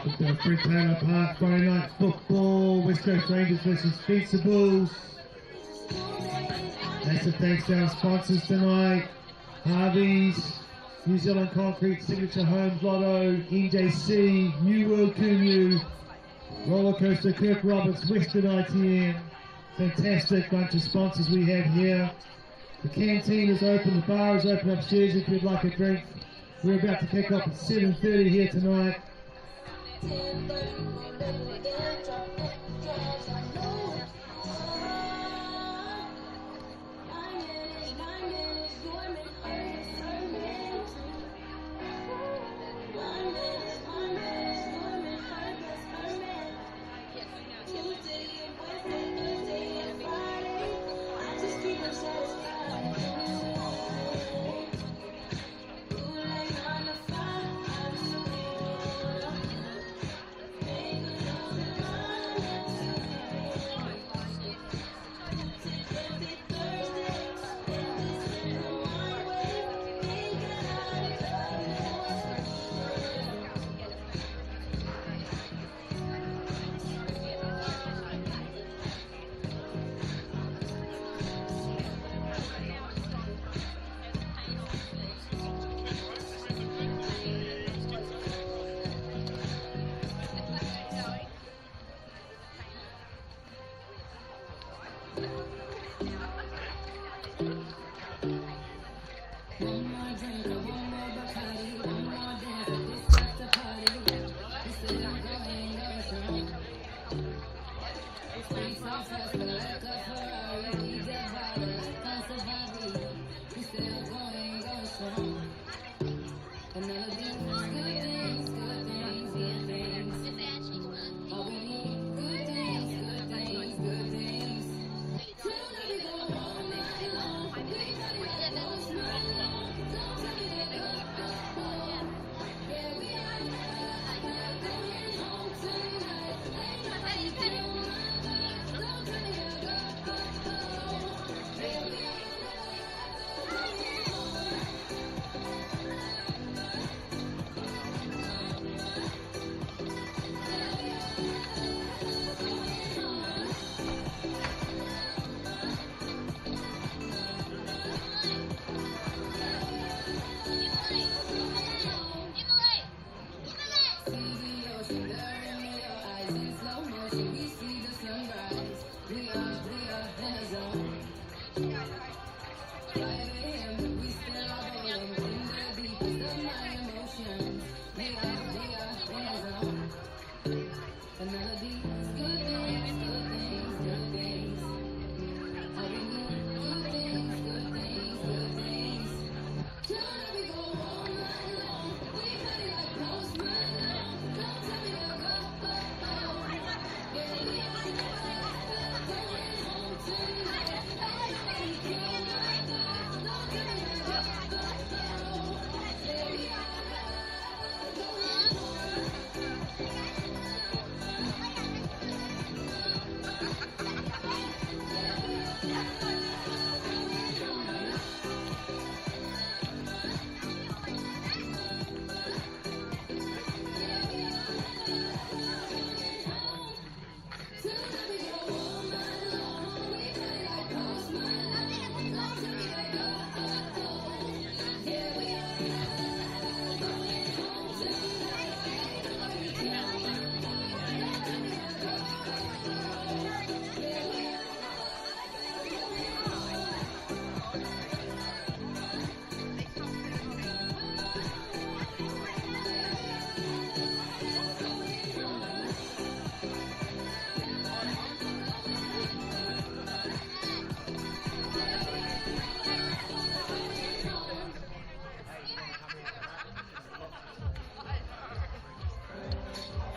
Welcome to the Free Taylor Park Friday night football. West Coast Rangers versus Fencibles. Massive thanks to our sponsors tonight: Harvey's, New Zealand Concrete, Signature Homes, Lotto, NJC, New World Kumu, Roller Coaster, Kirk Roberts, Western ITM. Fantastic bunch of sponsors we have here. The canteen is open, the bar is open upstairs if you'd like a drink. We're about to kick off at 7:30 here tonight.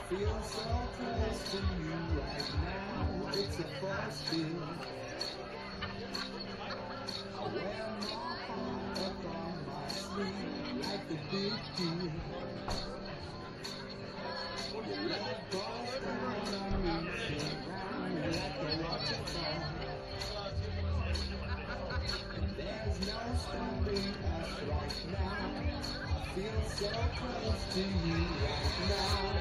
Feel so close to you right now, it's a force field. I wear my heart up on my sleeve like a big deal. Your love goes down, I'm reaching around like a waterfall. And there's no stopping us right now. I feel so close to you right now.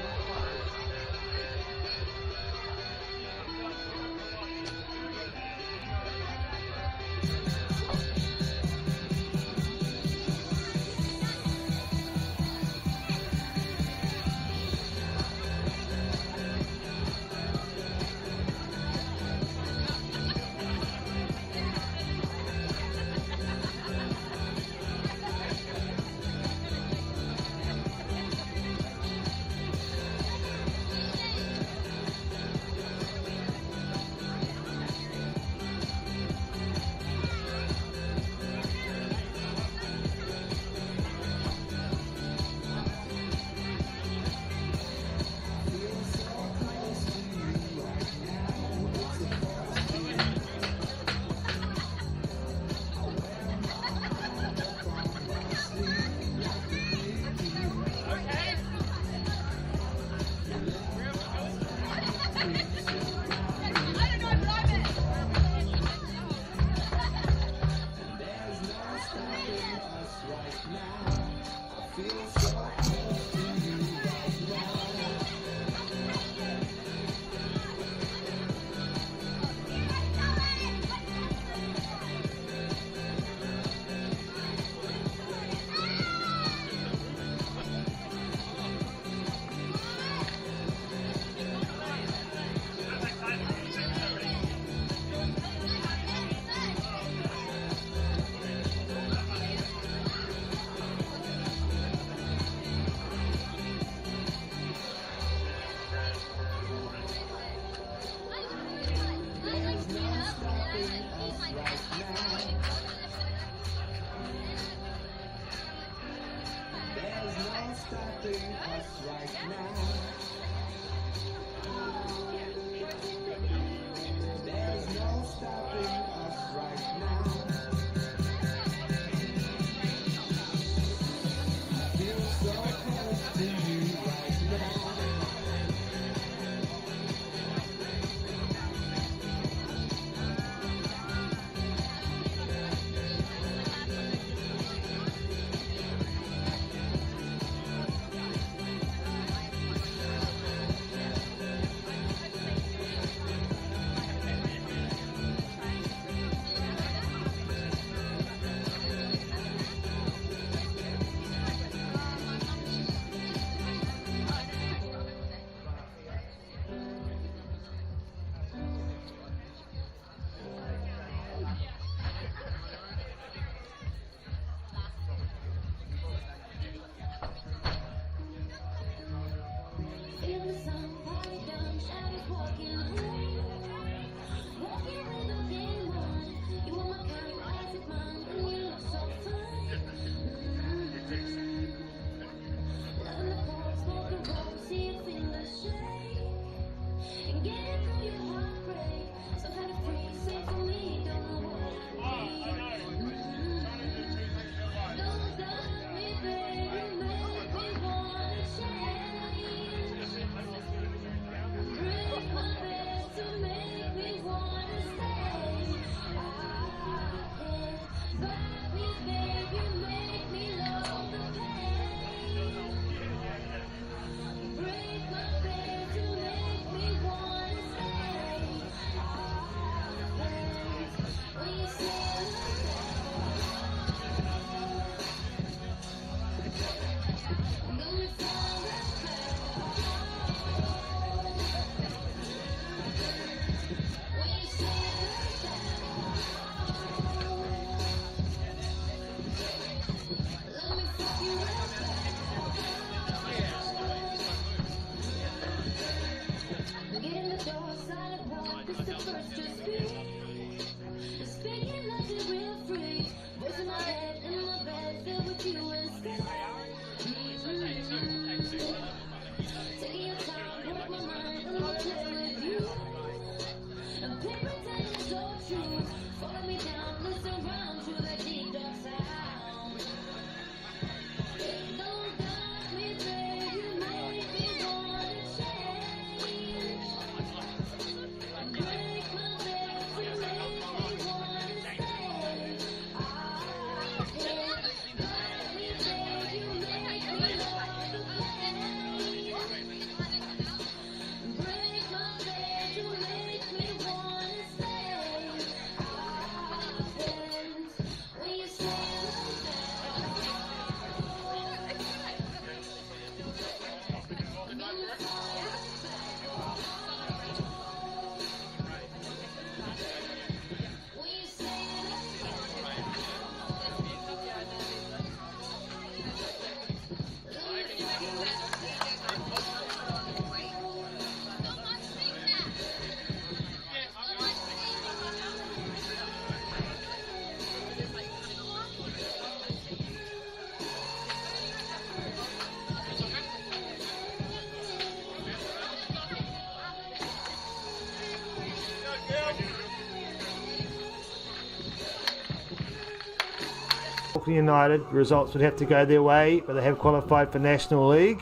Auckland United. The results would have to go their way, but they have qualified for National League.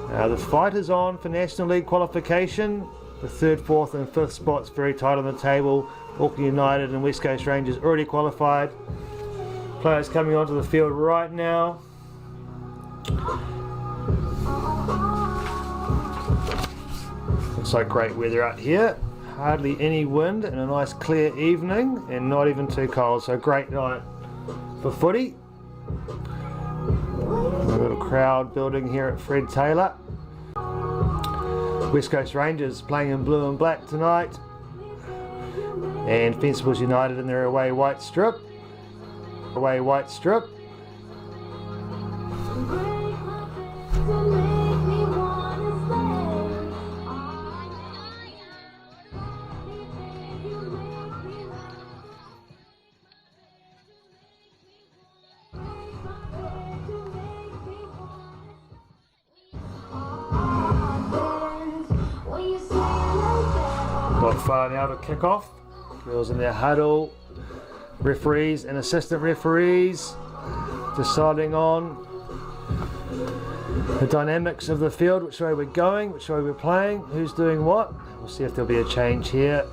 The fight is on for National League qualification. The 3rd, 4th and 5th spots very tight on the table. Auckland United and West Coast Rangers already qualified. Players coming onto the field right now. Looks like great weather out here. Hardly any wind and a nice clear evening and not even too cold. So great night for footy. A little crowd building here at Fred Taylor. West Coast Rangers playing in blue and black tonight. And Fencibles United in their away white strip. Away white strip. Not far now to kick off. Girls in their huddle. Referees and assistant referees deciding on the dynamics of the field, which way we're going, which way we're playing, who's doing what. We'll see if there'll be a change here.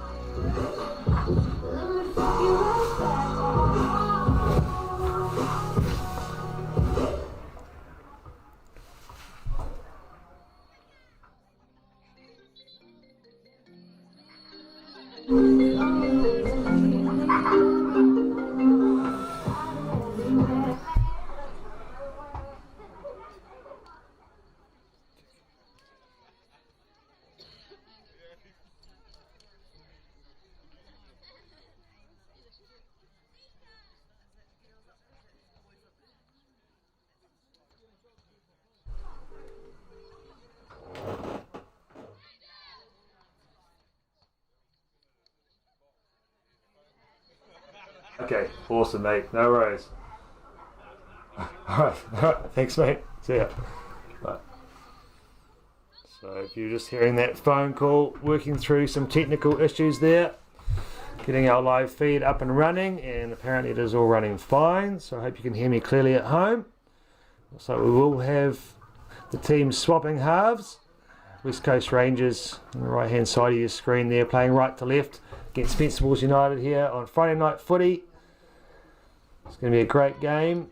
Okay, awesome mate, no worries. Alright, thanks mate, see ya. Right. So if you're just hearing that phone call, working through some technical issues there, getting our live feed up and running, and apparently it is all running fine, so I hope you can hear me clearly at home. So we will have the teams swapping halves. West Coast Rangers on the right hand side of your screen there, playing right to left against Fencibles United here on Friday night footy. It's going to be a great game.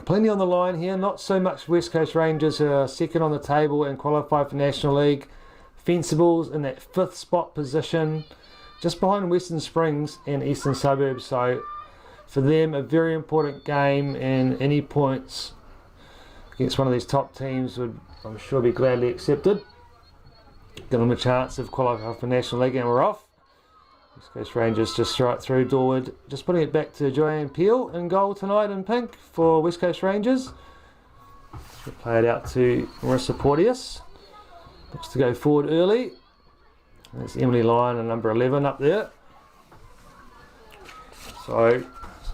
Plenty on the line here, not so much West Coast Rangers who are second on the table and qualified for National League. Fencibles in that 5th spot position, just behind Western Springs and Eastern Suburbs. So for them, a very important game, and any points against one of these top teams would, I'm sure, be gladly accepted. Give them a chance of qualifying for National League, and we're off. West Coast Rangers just right through Dorwood, just putting it back to Joanne Peel in goal tonight in pink for West Coast Rangers. We'll play it out to Marissa Porteous. Looks to go forward early. There's Emily Lyon and number 11 up there. So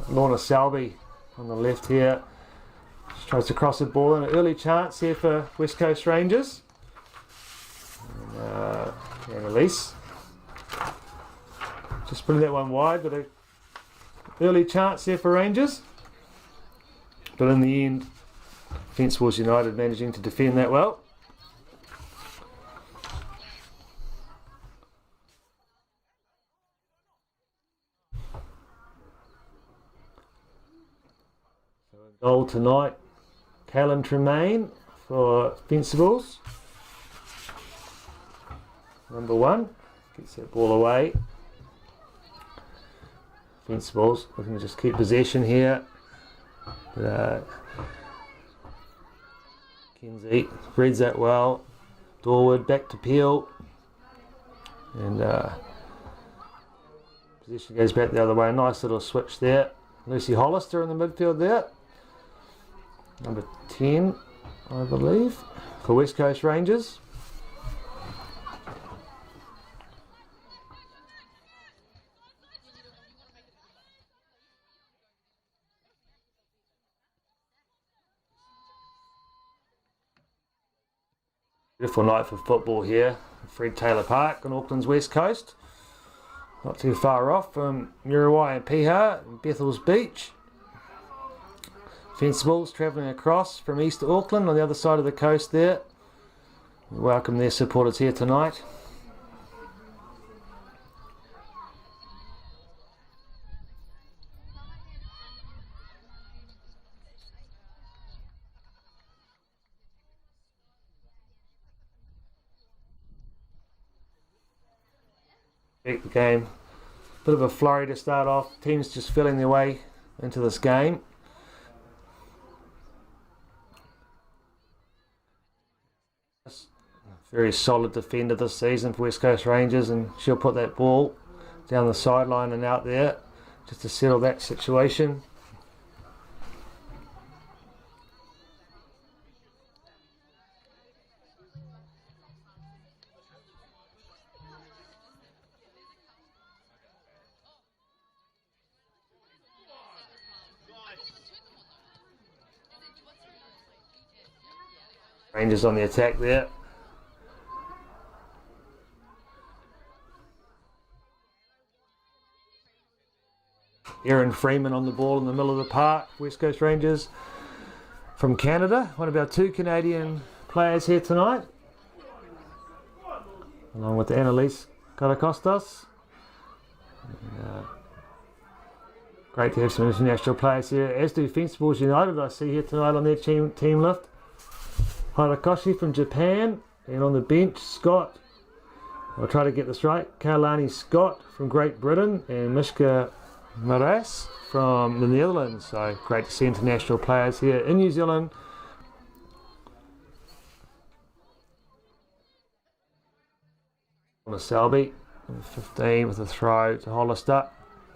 Lorna Selby on the left here. She tries to cross the ball, and an early chance here for West Coast Rangers. And Elise. Just putting that one wide, but an early chance there for Rangers. But in the end, Fencibles United managing to defend that well. So a goal tonight, Callan Tremaine for Fencibles. Number 1, gets that ball away. Fencibles looking to just keep possession here. But, Kenzie reads that well. Dorwood back to Peel. And possession goes back the other way. Nice little switch there. Lucy Hollister in the midfield there. Number 10, I believe, for West Coast Rangers. Beautiful night for football here at Fred Taylor Park on Auckland's west coast. Not too far off from Muriwai and Piha and Bethel's Beach. Fencibles travelling across from East Auckland on the other side of the coast there. We welcome their supporters here tonight. The game, bit of a flurry to start off. Teams just feeling their way into this game. Very solid defender this season for West Coast Rangers, and she'll put that ball down the sideline and out there just to settle that situation. Rangers on the attack there. Erin Freeman on the ball in the middle of the park. West Coast Rangers from Canada. One of our 2 Canadian players here tonight, along with Annalise Karacostas. Great to have some international players here, as do Fencibles United, I see here tonight on their team lift. Hirakoshi from Japan, and on the bench, Scott, I'll try to get this right, Kailani Scott from Great Britain, and Mishka Maras from the Netherlands. So great to see international players here in New Zealand. On a Selby, 15 with a throw to Hollister.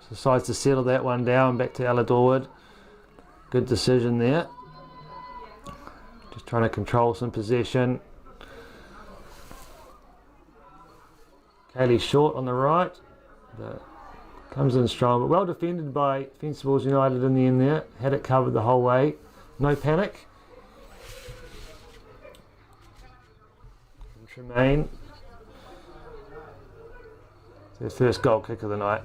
Decides to settle that one down, back to Ella Dorwood. Good decision there. Just trying to control some possession. Kaylee Short on the right. Comes in strong, but well defended by Fencibles United in the end there. Had it covered the whole way. No panic. And Tremaine. Their first goal kick of the night.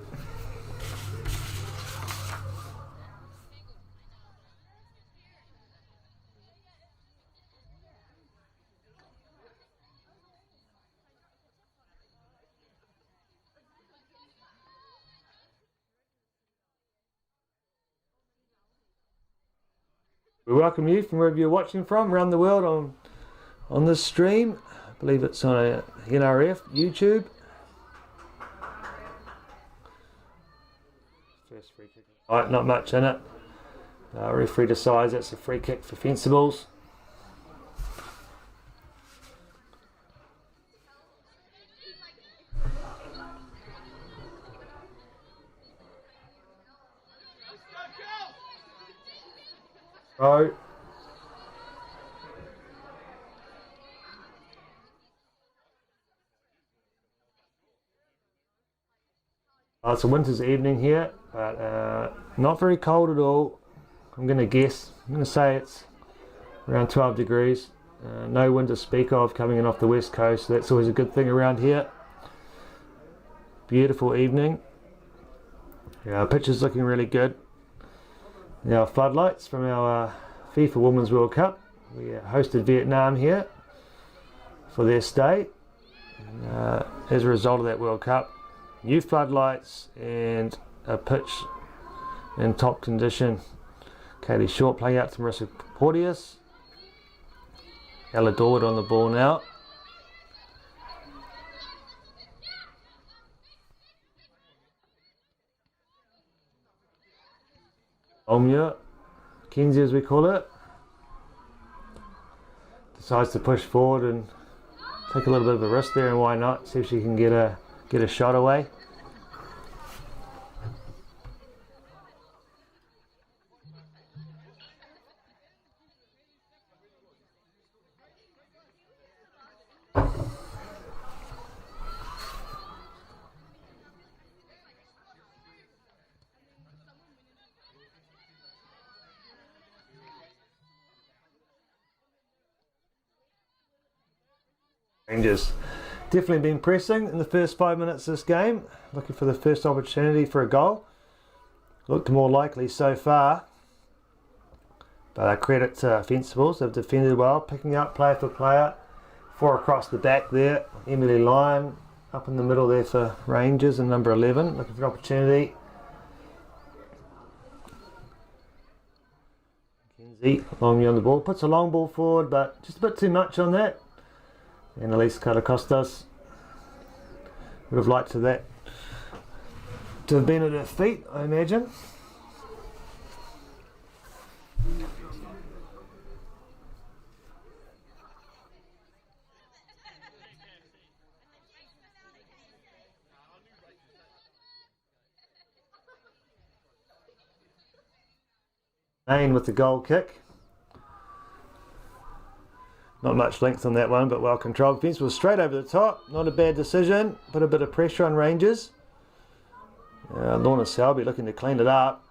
We welcome you from wherever you're watching from around the world on this stream. I believe it's on a NRF YouTube. First free kick. Right, not much in it. Referee decides that's a free kick for Fencibles. Right. It's a winter's evening here, but not very cold at all. I'm going to say it's around 12 degrees. No wind to speak of coming in off the west coast, so that's always a good thing around here. Beautiful evening. Yeah, our pitch is looking really good. Our floodlights from our FIFA Women's World Cup. We hosted Vietnam here for their stay. And, as a result of that World Cup, new floodlights and a pitch in top condition. Katie Short playing out to Marissa Porteous. Ella Dorwood on the ball now. Omnia, Kenzie as we call it, decides to push forward and take a little bit of a risk there, and why not? See if she can get a shot away. Rangers definitely been pressing in the first 5 minutes of this game, looking for the first opportunity for a goal. Looked more likely so far. But credit to Fencibles, they've defended well, picking up player for player. 4 across the back there. Emily Lyon up in the middle there for Rangers, and number 11 looking for opportunity. Kenzie long on the ball, puts a long ball forward, but just a bit too much on that. And Elise Caracostas would have liked that to have been at her feet, I imagine. Main with the goal kick. Not much length on that one, but well controlled. Fence was straight over the top. Not a bad decision. Put a bit of pressure on Rangers. Lorna Selby looking to clean it up.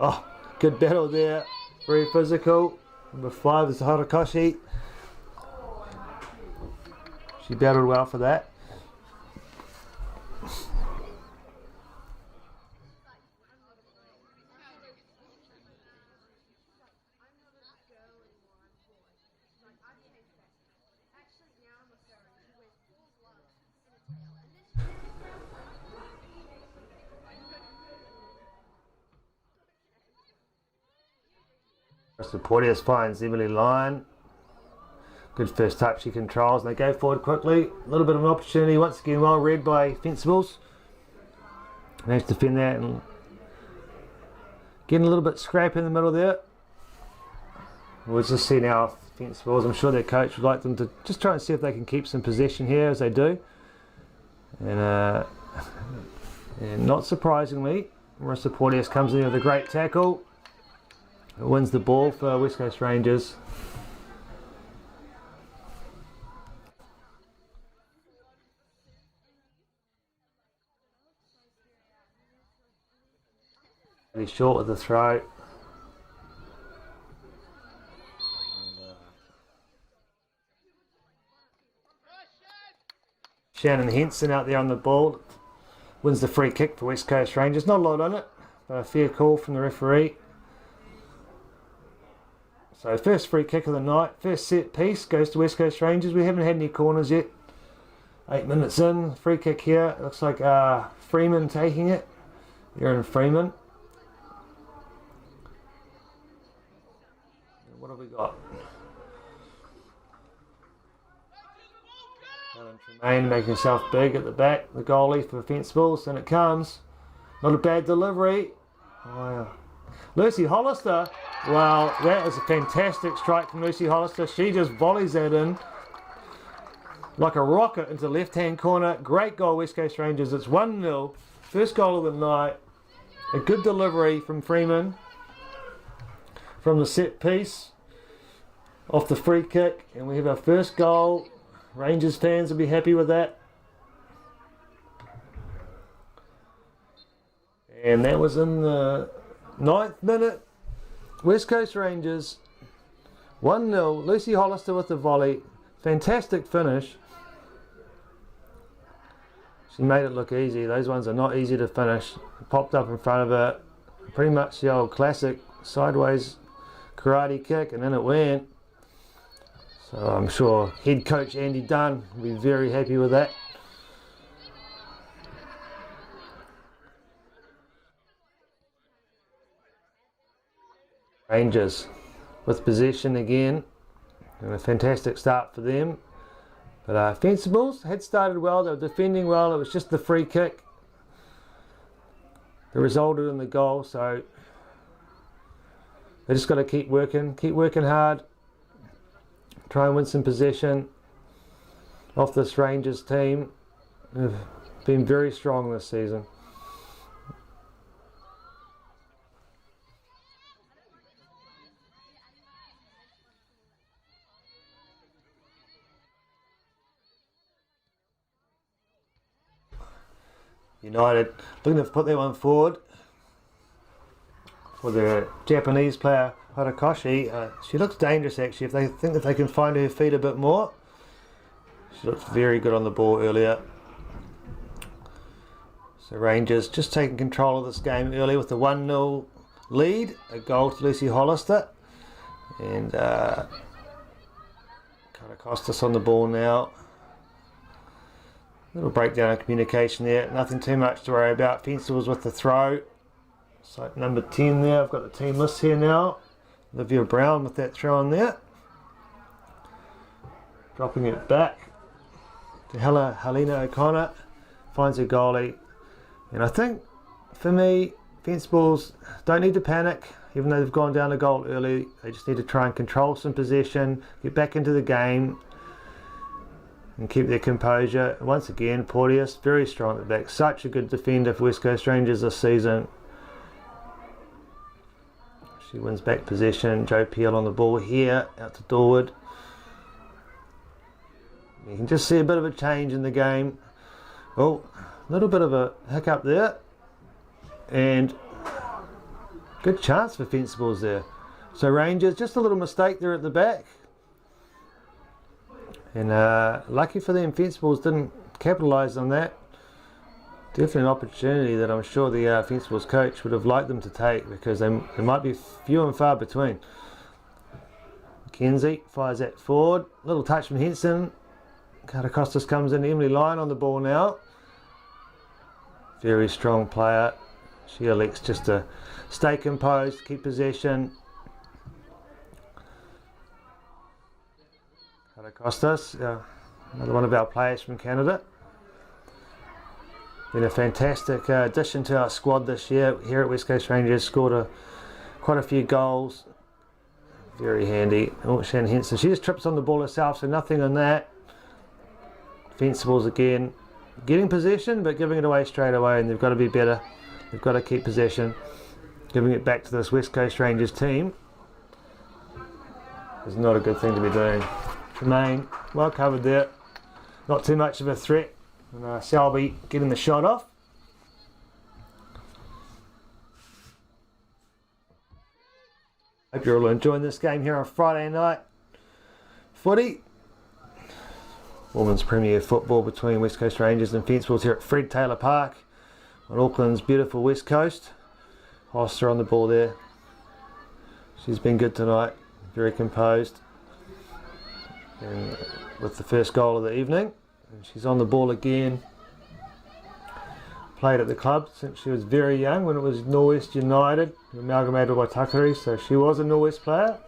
Oh, good battle there. Very physical. Number 5 is Horokoshi. She battled well for that. Porteous finds Emily Lyon. Good first touch, she controls, and they go forward quickly. A little bit of an opportunity, once again well read by Fencibles. Managed to defend that and getting a little bit scrappy in the middle there. We'll just see now Fencibles. I'm sure their coach would like them to just try and see if they can keep some possession here, as they do. And not surprisingly, Marissa Porteous comes in with a great tackle. It wins the ball for West Coast Rangers. Really short with the throw. Shannon Henson out there on the ball. Wins the free kick for West Coast Rangers. Not a lot on it, but a fair call from the referee. So first free kick of the night, first set piece goes to West Coast Rangers. We haven't had any corners yet. 8 minutes in, free kick here. Looks like Freeman taking it. Erin Freeman. What have we got? Helen Tremaine making herself big at the back. The goalie for Fencibles, and it comes. Not a bad delivery. Oh, yeah. Lucy Hollister, well, that is a fantastic strike from Lucy Hollister. She just volleys that in like a rocket into the left-hand corner. Great goal, West Coast Rangers. It's 1-0. First goal of the night. A good delivery from Freeman from the set piece off the free kick. And we have our first goal. Rangers fans will be happy with that. And that was in the 9th minute. West Coast Rangers 1-0. Lucy Hollister with the volley. Fantastic finish. She made it look easy. Those ones are not easy to finish. Popped up in front of her. Pretty much the old classic sideways karate kick, and then it went. So I'm sure head coach Andy Dunn will be very happy with that. Rangers with possession again, and a fantastic start for them. But Fencibles had started well, they were defending well. It was just the free kick that resulted in the goal, so they just got to keep working hard, try and win some possession off this Rangers team. They've been very strong this season. United looking to put that one forward for the Japanese player Horokoshi. She looks dangerous actually, if they think that they can find her feet a bit more. She looked very good on the ball earlier. So Rangers just taking control of this game early with the 1-0 lead. A goal to Lucy Hollister. And kind of cost us on the ball now. Little breakdown of communication there, nothing too much to worry about. Fencibles with the throw. So number 10 there, I've got the team list here now. Olivia Brown with that throw on there. Dropping it back to Helena O'Connor. Finds her goalie. And I think, for me, Fencibles don't need to panic. Even though they've gone down a goal early, they just need to try and control some possession, get back into the game, and keep their composure. Once again, Porteous, very strong at the back. Such a good defender for West Coast Rangers this season. She wins back possession. Joe Peel on the ball here, out to Dorwood. You can just see a bit of a change in the game. Oh, a little bit of a hiccup there. And good chance for Fencibles there. So Rangers, just a little mistake there at the back. And lucky for them, Fencibles didn't capitalise on that. Definitely an opportunity that I'm sure the Fencibles coach would have liked them to take, because they might be few and far between. Mackenzie fires that forward. Little touch from Henson. Carter Costas comes in. Emily Lyon on the ball now. Very strong player. She elects just to stay composed, keep possession. Carter Costas, another one of our players from Canada. Been a fantastic addition to our squad this year here at West Coast Rangers. Scored quite a few goals. Very handy. Oh, Shannon Henson. She just trips on the ball herself, so nothing on that. Fencibles again. Getting possession, but giving it away straight away, and they've got to be better. They've got to keep possession. Giving it back to this West Coast Rangers team is not a good thing to be doing. Tremaine, well covered there. Not too much of a threat. And Selby getting the shot off. Hope you're all enjoying this game here on Friday night footy. Women's Premier Football between West Coast Rangers and Fencibles here at Fred Taylor Park on Auckland's beautiful West Coast. Hollister on the ball there. She's been good tonight, very composed. And with the first goal of the evening. And she's on the ball again. Played at the club since she was very young when it was Norwest United, amalgamated by Takari, so she was a Norwest player.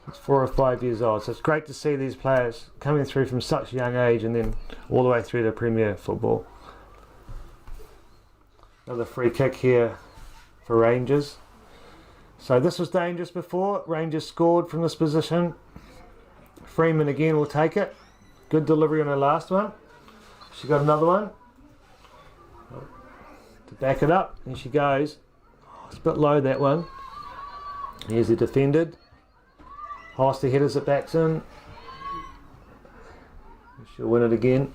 She's 4 or 5 years old, so it's great to see these players coming through from such a young age and then all the way through to Premier Football. Another free kick here for Rangers. So this was dangerous before. Rangers scored from this position. Freeman again will take it. Good delivery on her last one. She got another one. To back it up, and she goes. Oh, it's a bit low, that one. Here's the defended. Hollister headers it back in. She'll win it again.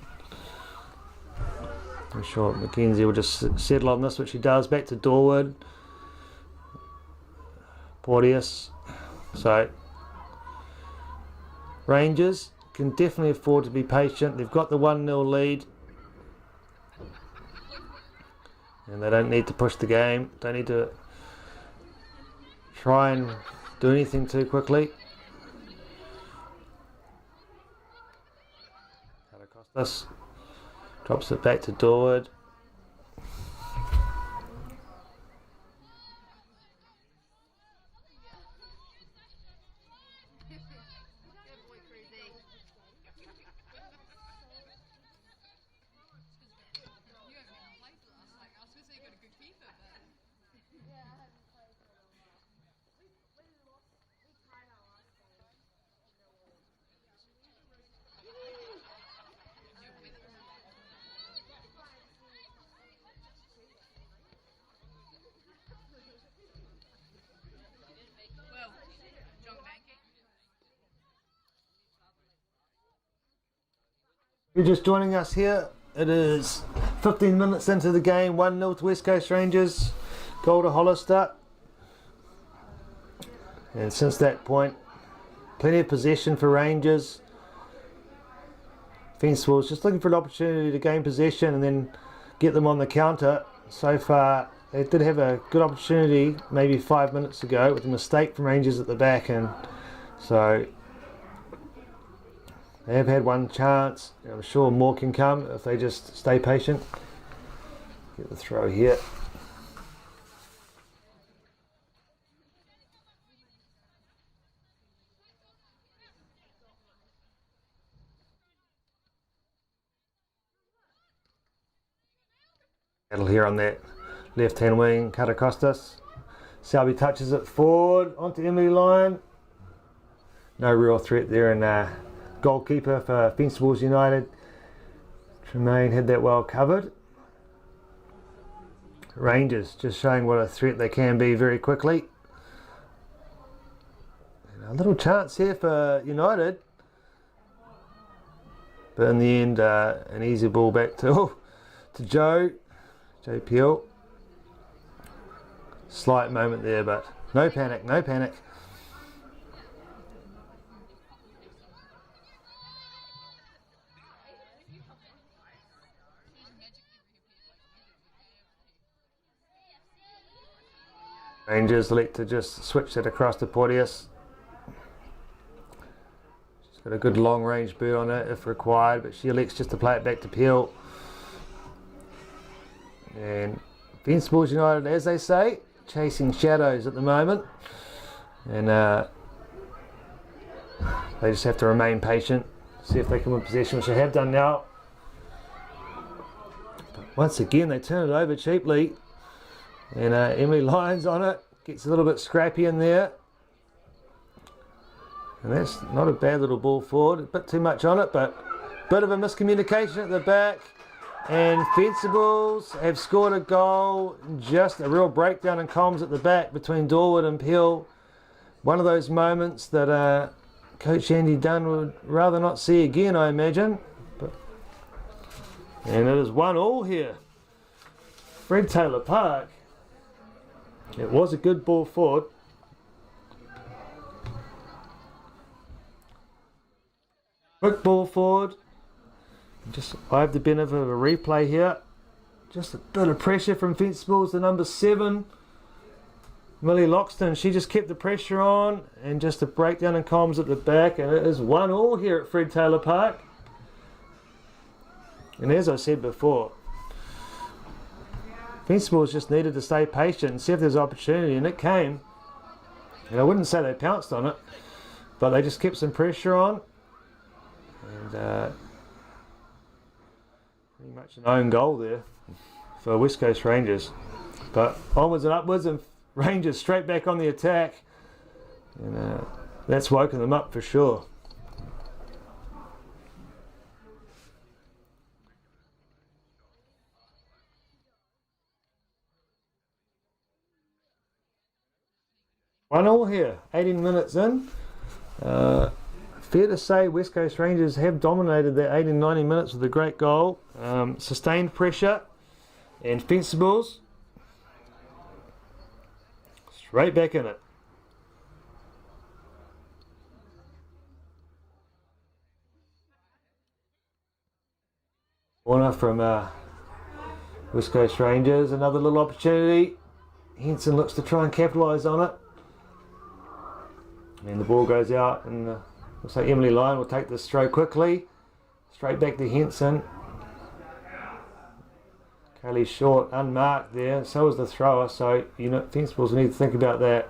I'm sure Mackenzie will just settle on this, which she does. Back to Dorwood. Porteous. So Rangers can definitely afford to be patient. They've got the 1-0 lead. And they don't need to push the game. Don't need to try and do anything too quickly. Costas drops it back to Dorwood. If you're just joining us here, it is 15 minutes into the game, 1-0 to West Coast Rangers, goal to Hollister. And since that point, plenty of possession for Rangers. Fencibles just looking for an opportunity to gain possession and then get them on the counter. So far, they did have a good opportunity maybe 5 minutes ago with a mistake from Rangers at the back, and So they have had one chance. I'm sure more can come if they just stay patient. Get the throw here. Battle here on that left hand wing, Katakostas. Selby touches it forward onto Emily Lyon. No real threat there, and goalkeeper for Fencibles United, Tremaine, had that well covered. Rangers just showing what a threat they can be very quickly. And a little chance here for United, but in the end an easy ball back to Joe Peel. Slight moment there, but no panic, no panic. Rangers elect to just switch it across to Porteous. She's got a good long range boot on it if required, but she elects just to play it back to Peel. And Fencibles United, as they say, chasing shadows at the moment, and they just have to remain patient, see if they can win possession, which they have done now. But once again they turn it over cheaply, and Emily Lyons on it, gets a little bit scrappy in there, and that's not a bad little ball forward, a bit too much on it, but a bit of a miscommunication at the back. And Fencibles have scored a goal. Just a real breakdown in comms at the back between Dorwood and Peel. One of those moments that Coach Andy Dunn would rather not see again, I imagine. And it is 1-1 here. Fred Taylor Park. It was a good ball forward. Quick ball forward. I have the benefit of a replay here. Just a bit of pressure from Fencibles, the number 7, Millie Loxton. She just kept the pressure on, and just a breakdown in comms at the back, and it is 1-1 here at Fred Taylor Park. And as I said before, Fencibles just needed to stay patient and see if there's opportunity, and it came. And I wouldn't say they pounced on it, but they just kept some pressure on, and pretty much an own goal there for West Coast Rangers. But onwards and upwards, and Rangers straight back on the attack, and that's woken them up for sure. One all here, 18 minutes in. Fair to say West Coast Rangers have dominated their 80-90 minutes with a great goal. Sustained pressure, and Fencibles straight back in it. Corner from West Coast Rangers, another little opportunity. Henson looks to try and capitalise on it. And the ball goes out, and looks like Emily Lyon will take this throw quickly. Straight back to Henson. Kaylee Short unmarked there, so was the thrower, so Fencibles need to think about that.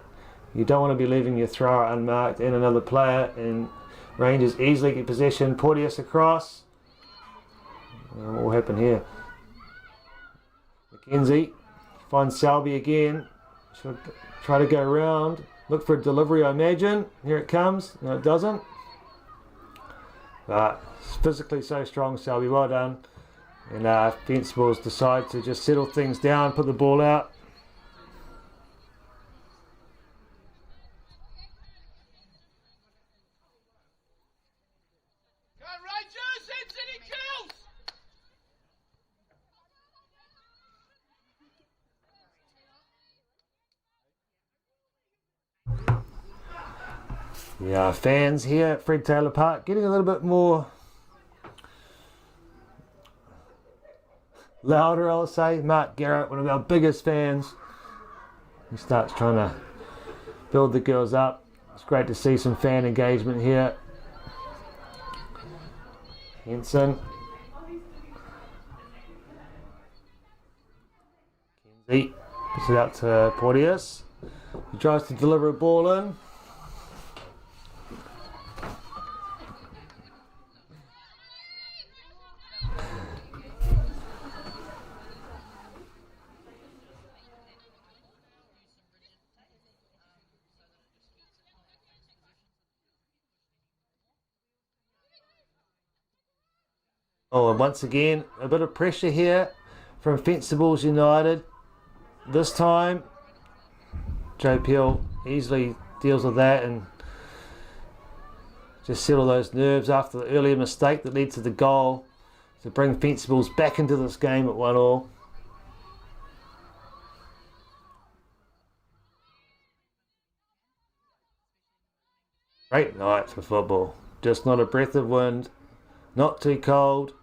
You don't want to be leaving your thrower unmarked and another player, and Rangers easily get possession. Porteous across. What will happen here? McKenzie finds Selby again. Should try to go round. Look for a delivery, I imagine. Here it comes. No, it doesn't. But physically so strong, Selby. Well done. And Fencibles decide to just settle things down, put the ball out. Go Rangers! Anthony kills! Yeah, fans here at Fred Taylor Park getting a little bit more louder, I'll say. Mark Garrett, one of our biggest fans, he starts trying to build the girls up. It's great to see some fan engagement here. Henson. Kenzie puts it out to Porteous. He tries to deliver a ball in. Oh, and once again, a bit of pressure here from Fencibles United. This time, Joe Peel easily deals with that and just settle those nerves after the earlier mistake that led to the goal to bring Fencibles back into this game at 1-1. Great night for football. Just not a breath of wind, not too cold.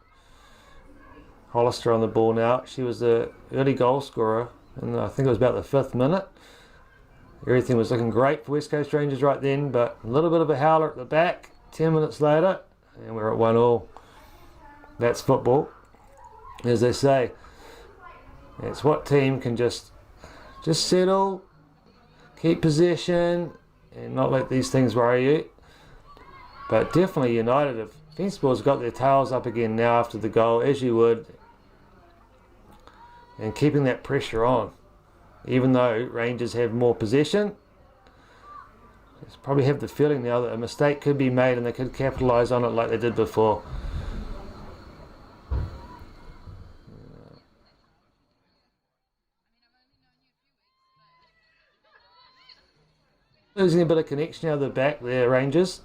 Hollister on the ball now. She was the early goal scorer, and I think it was about the 5th minute. Everything was looking great for West Coast Rangers right then, but a little bit of a howler at the back. 10 minutes later, and we're at 1-1. That's football, as they say. It's what team can just settle, keep possession, and not let these things worry you. But definitely United have Fencibles got their tails up again now after the goal, as you would, and keeping that pressure on. Even though Rangers have more possession, just probably have the feeling now that a mistake could be made and they could capitalise on it like they did before. Losing a bit of connection out of the back there, Rangers.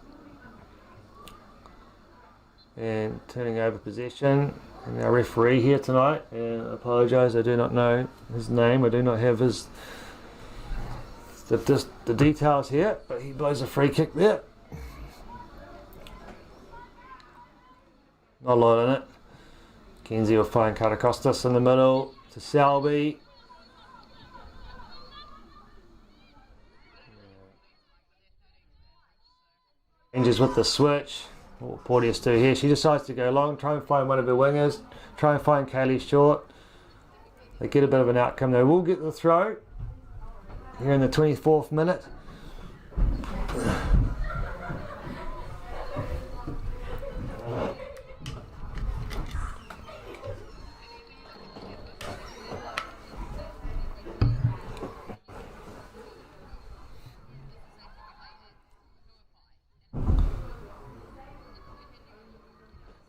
And turning over possession. And our referee here tonight, and I apologise, I do not know his name, I do not have his the details here, but he blows a free kick there. Not a lot in it. Kenzie will find Karakostas in the middle to Selby. Rangers with the switch. What will Porteous do here? She decides to go long, try and find one of her wingers, try and find Kaylee Short. They get a bit of an outcome. They will get the throw here in the 24th minute.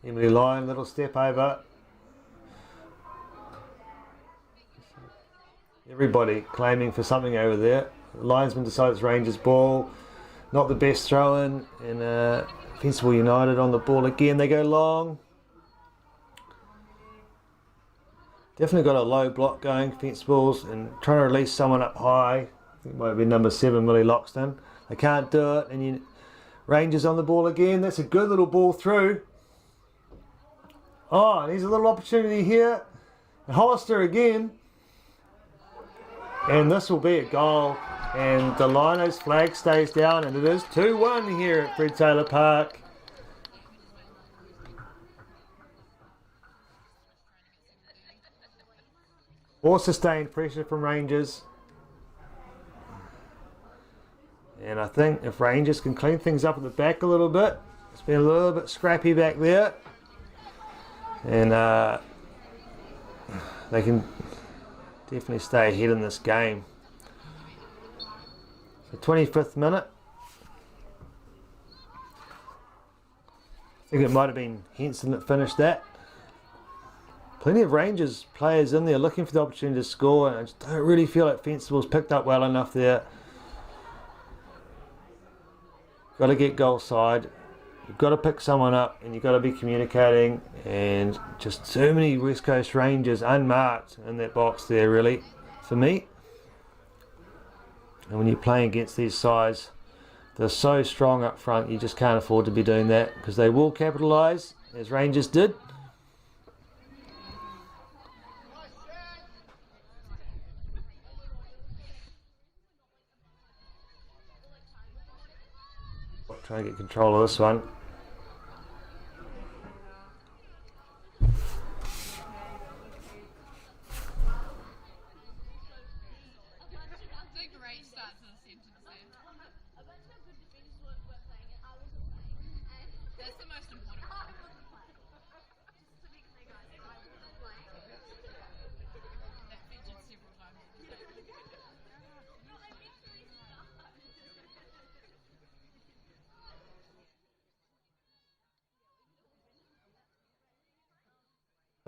Emily Lyon, little step over. Everybody claiming for something over there. The linesman decides it's Rangers ball. Not the best throw in. And Fencibles United on the ball again. They go long. Definitely got a low block going, Fencibles, and trying to release someone up high. I think it might be number 7, Millie Loxton. They can't do it. And Rangers on the ball again. That's a good little ball through. Oh, there's a little opportunity here. And Hollister again. And this will be a goal. And the Linos flag stays down. And it is 2-1 here at Fred Taylor Park. More sustained pressure from Rangers. And I think if Rangers can clean things up at the back a little bit. It's been a little bit scrappy back there. And they can definitely stay ahead in this game. So 25th minute. I think it might have been Henson that finished that. Plenty of Rangers players in there looking for the opportunity to score, and I just don't really feel like Fencibles picked up well enough there. Got to get goal side. You've got to pick someone up and you've got to be communicating, and just too many West Coast Rangers unmarked in that box there, really, for me. And when you're playing against these sides, they're so strong up front, you just can't afford to be doing that, because they will capitalise, as Rangers did. Try and get control of this one.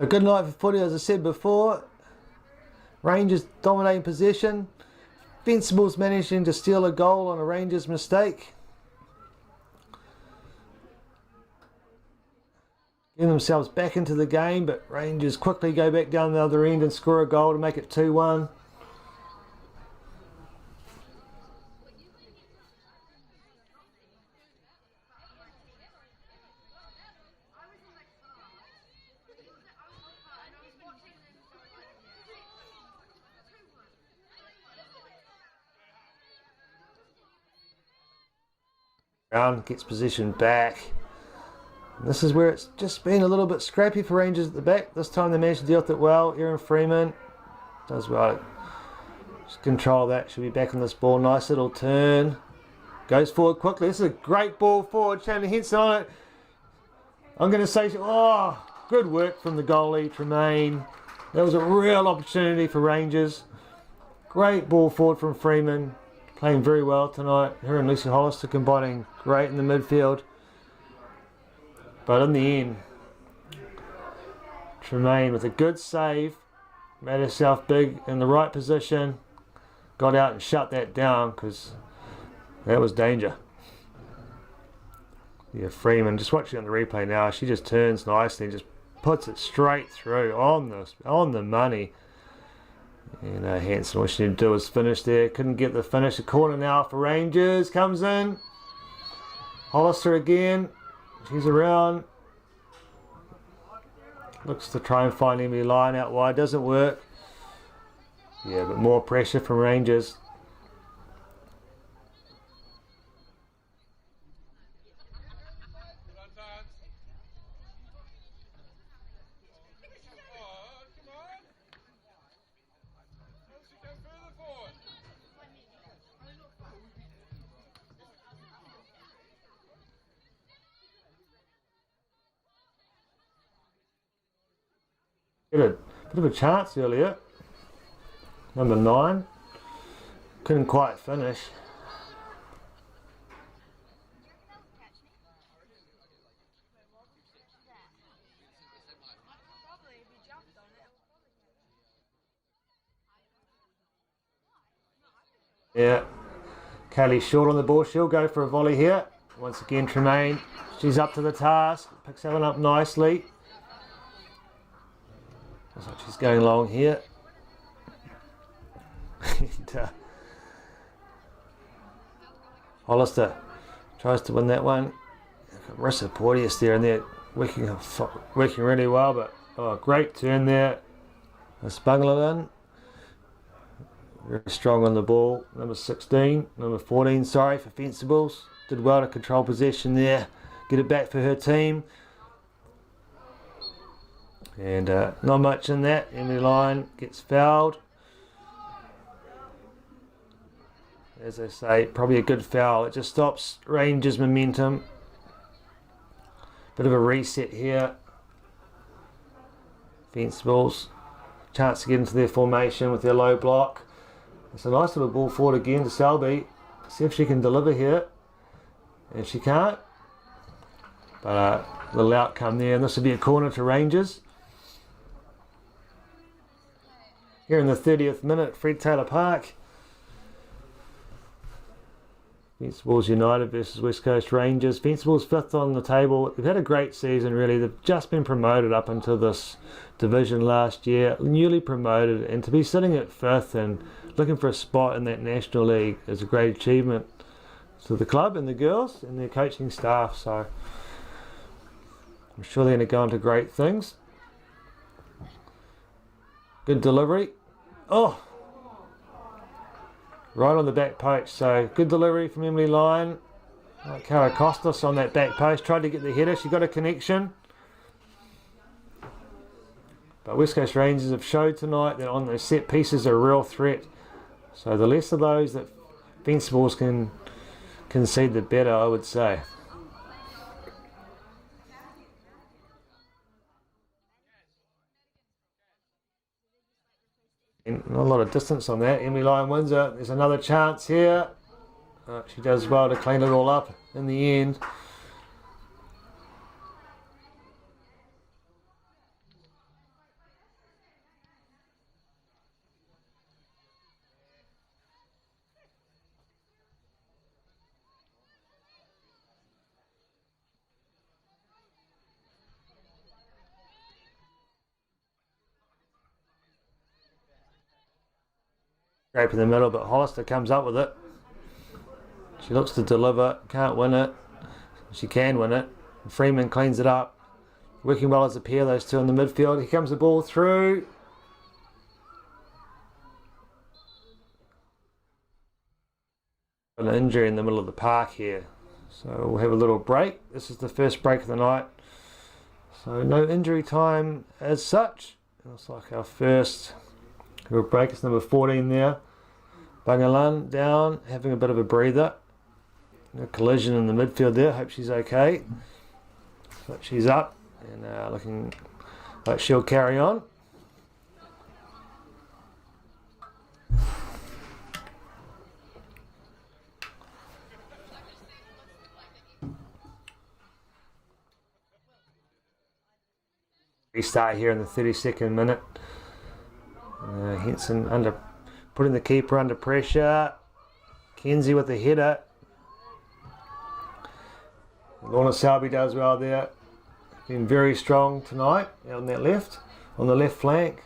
A good night for footy, as I said before. Rangers dominating possession. Fencibles managing to steal a goal on a Rangers mistake. Getting themselves back into the game, but Rangers quickly go back down the other end and score a goal to make it 2-1. Brown gets possession back. And this is where it's just been a little bit scrappy for Rangers at the back. This time they managed to deal with it well. Aaron Freeman does well. Just control that. Should be back on this ball. Nice little turn. Goes forward quickly. This is a great ball forward. Chandler Henson on it. I'm going to say, oh, good work from the goalie, Tremaine. That was a real opportunity for Rangers. Great ball forward from Freeman. Playing very well tonight. Her and Lucy Hollister combining great in the midfield. But in the end, Tremaine with a good save, made herself big in the right position, got out and shut that down because that was danger. Yeah, Freeman, just watching on the replay now, she just turns nicely and just puts it straight through on the money. And Hanson, what she needed to do was finish there. Couldn't get the finish. The corner now for Rangers. Comes in. Hollister again. She's around. Looks to try and find Emily Lyon out wide. Doesn't work. Yeah, but more pressure from Rangers. Had a bit of a chance earlier. Number 9. Couldn't quite finish. Yeah. Kelly short on the ball. She'll go for a volley here. Once again, Tremaine. She's up to the task. Picks that one up nicely. Looks like she's going long here. And, Hollister tries to win that one. Marissa Porteous there and they're working really well, but great turn there. Let's bungle it in. Very strong on the ball. Number 16, number 14, sorry, for Fencibles. Did well to control possession there. Get it back for her team. And not much in that. Emily Lyon gets fouled. As I say, probably a good foul. It just stops Rangers' momentum. Bit of a reset here. Fencibles. Chance to get into their formation with their low block. It's a nice little ball forward again to Selby. See if she can deliver here. And she can't. But little outcome there. And this will be a corner to Rangers. Here in the 30th minute, Fred Taylor Park. Fencibles United versus West Coast Rangers. Fencibles 5th on the table. They've had a great season really. They've just been promoted up into this division last year. Newly promoted, and to be sitting at 5th and looking for a spot in that National League is a great achievement to the club and the girls and their coaching staff. So I'm sure they're going to go into great things. Good delivery. Oh! Right on the back post. So good delivery from Emily Lyon. Cara Costas on that back post, tried to get the header. She got a connection. But West Coast Rangers have showed tonight that on those set pieces are a real threat. So the less of those that Fencibles can concede, the better, I would say. And not a lot of distance on that. Emily Lyon wins it. There's another chance here. She does well to clean it all up in the end. Scrape in the middle, but Hollister comes up with it. She looks to deliver, can't win it. She can win it. Freeman cleans it up. Working well as a pair, those two in the midfield. Here comes the ball through. An injury in the middle of the park here. So we'll have a little break. This is the first break of the night. So no injury time as such. Looks like our first little break. It's number 14 there. Bangalan down, having a bit of a breather. A collision in the midfield there. Hope she's okay. But she's up and looking like she'll carry on. Restart here in the 32nd minute. Henson putting the keeper under pressure. Kenzie with the header. Lorna Selby does well there. Been very strong tonight out on that left, on the left flank.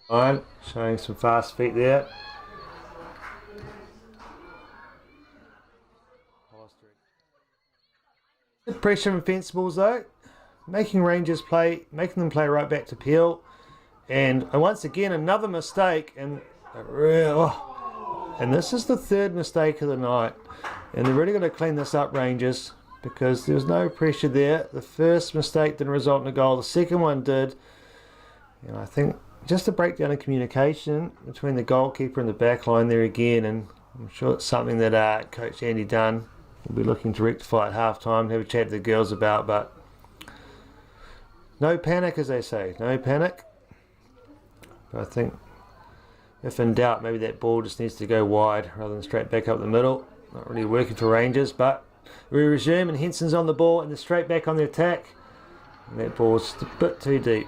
Fine, showing some fast feet there. Good pressure from Fencibles though, making Rangers play, making them play right back to Peel, and once again another mistake, and this is the third mistake of the night, and they're really going to clean this up, Rangers, because there was no pressure there. The first mistake didn't result in a goal, the second one did, and I think just a breakdown in communication between the goalkeeper and the back line there again, and I'm sure it's something that Coach Andy Dunn will be looking to rectify at half time, have a chat to the girls about, but no panic, as they say, no panic. But I think if in doubt, maybe that ball just needs to go wide rather than straight back up the middle. Not really working for Rangers, but we resume and Henson's on the ball and they're straight back on the attack, and that ball's just a bit too deep.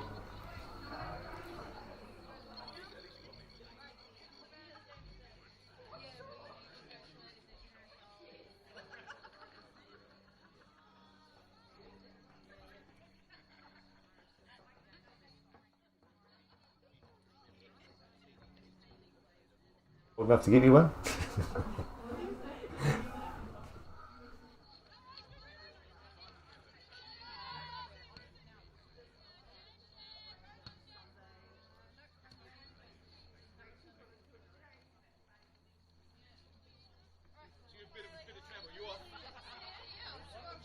We'll have to give you one.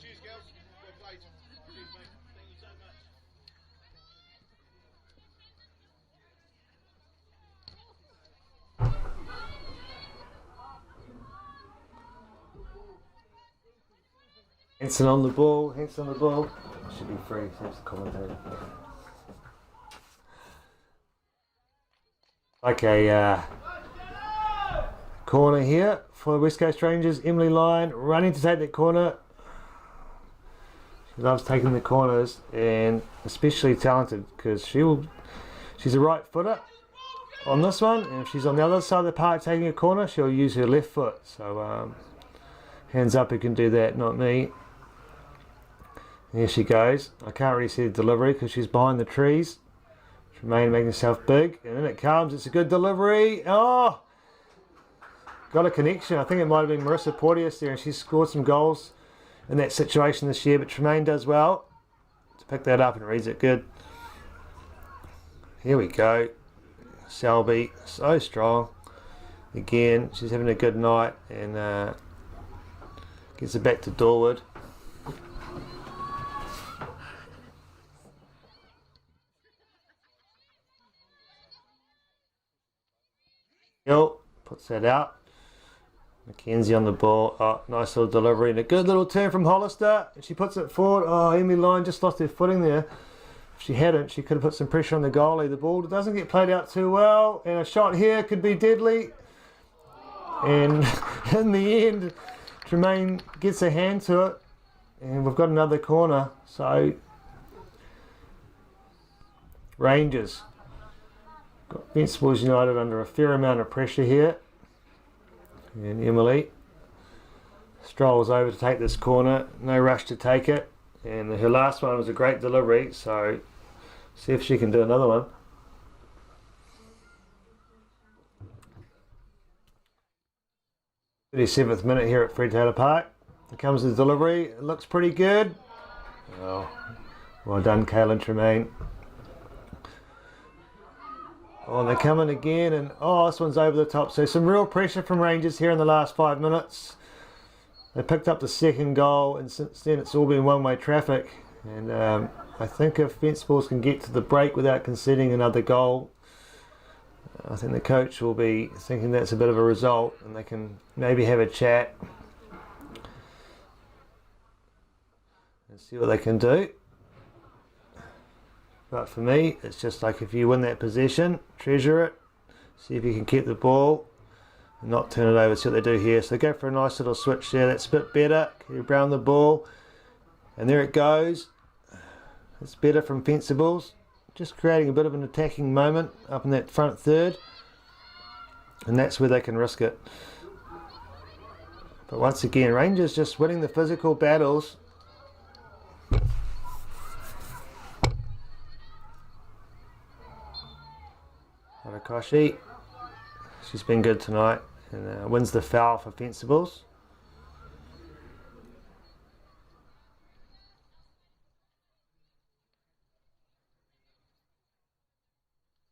Cheers, girls. Well played. Cheers, mate. Thank you so much. Henson on the ball, Henson on the ball. Should be free, thanks to the commentator. Like a corner here for West Coast Rangers. Emily Lyon running to take that corner. She loves taking the corners, and especially talented because she's a right footer on this one, and if she's on the other side of the park taking a corner, she'll use her left foot. So hands up who can do that, not me. There she goes. I can't really see the delivery because she's behind the trees. Tremaine making herself big, and in it comes. It's a good delivery. Oh, got a connection. I think it might have been Marissa Porteous there, and she's scored some goals in that situation this year, but Tremaine does well to pick that up and reads it good. Here we go. Selby, so strong. Again, she's having a good night and gets it back to Dorwood. Hill puts that out. Mackenzie on the ball. Oh, nice little delivery and a good little turn from Hollister. She puts it forward. Oh, Emily Lyon just lost her footing there. If she hadn't, she could have put some pressure on the goalie. The ball doesn't get played out too well, and a shot here could be deadly. And in the end, Tremaine gets a hand to it, and we've got another corner. So Rangers got Fencibles United under a fair amount of pressure here. And Emily strolls over to take this corner. No rush to take it. And her last one was a great delivery. So see if she can do another one. "37th minute here at Fred Taylor Park. Here comes the delivery. It looks pretty good. Oh, well done, Kaylin Tremaine. Oh, and they're coming again, and oh, this one's over the top. So some real pressure from Rangers here in the last 5 minutes. They picked up the second goal, and since then it's all been one-way traffic. And I think if Fencibles can get to the break without conceding another goal, I think the coach will be thinking that's a bit of a result, and they can maybe have a chat and see what they can do. But for me, it's just like if you win that possession, treasure it, see if you can keep the ball and not turn it over. See what they do here. So they go for a nice little switch there. That's a bit better. You brown the ball, and there it goes. It's better from Fencibles. Just creating a bit of an attacking moment up in that front third, and that's where they can risk it. But once again, Rangers just winning the physical battles. Harikoshi, she's been good tonight, and wins the foul for Fencibles.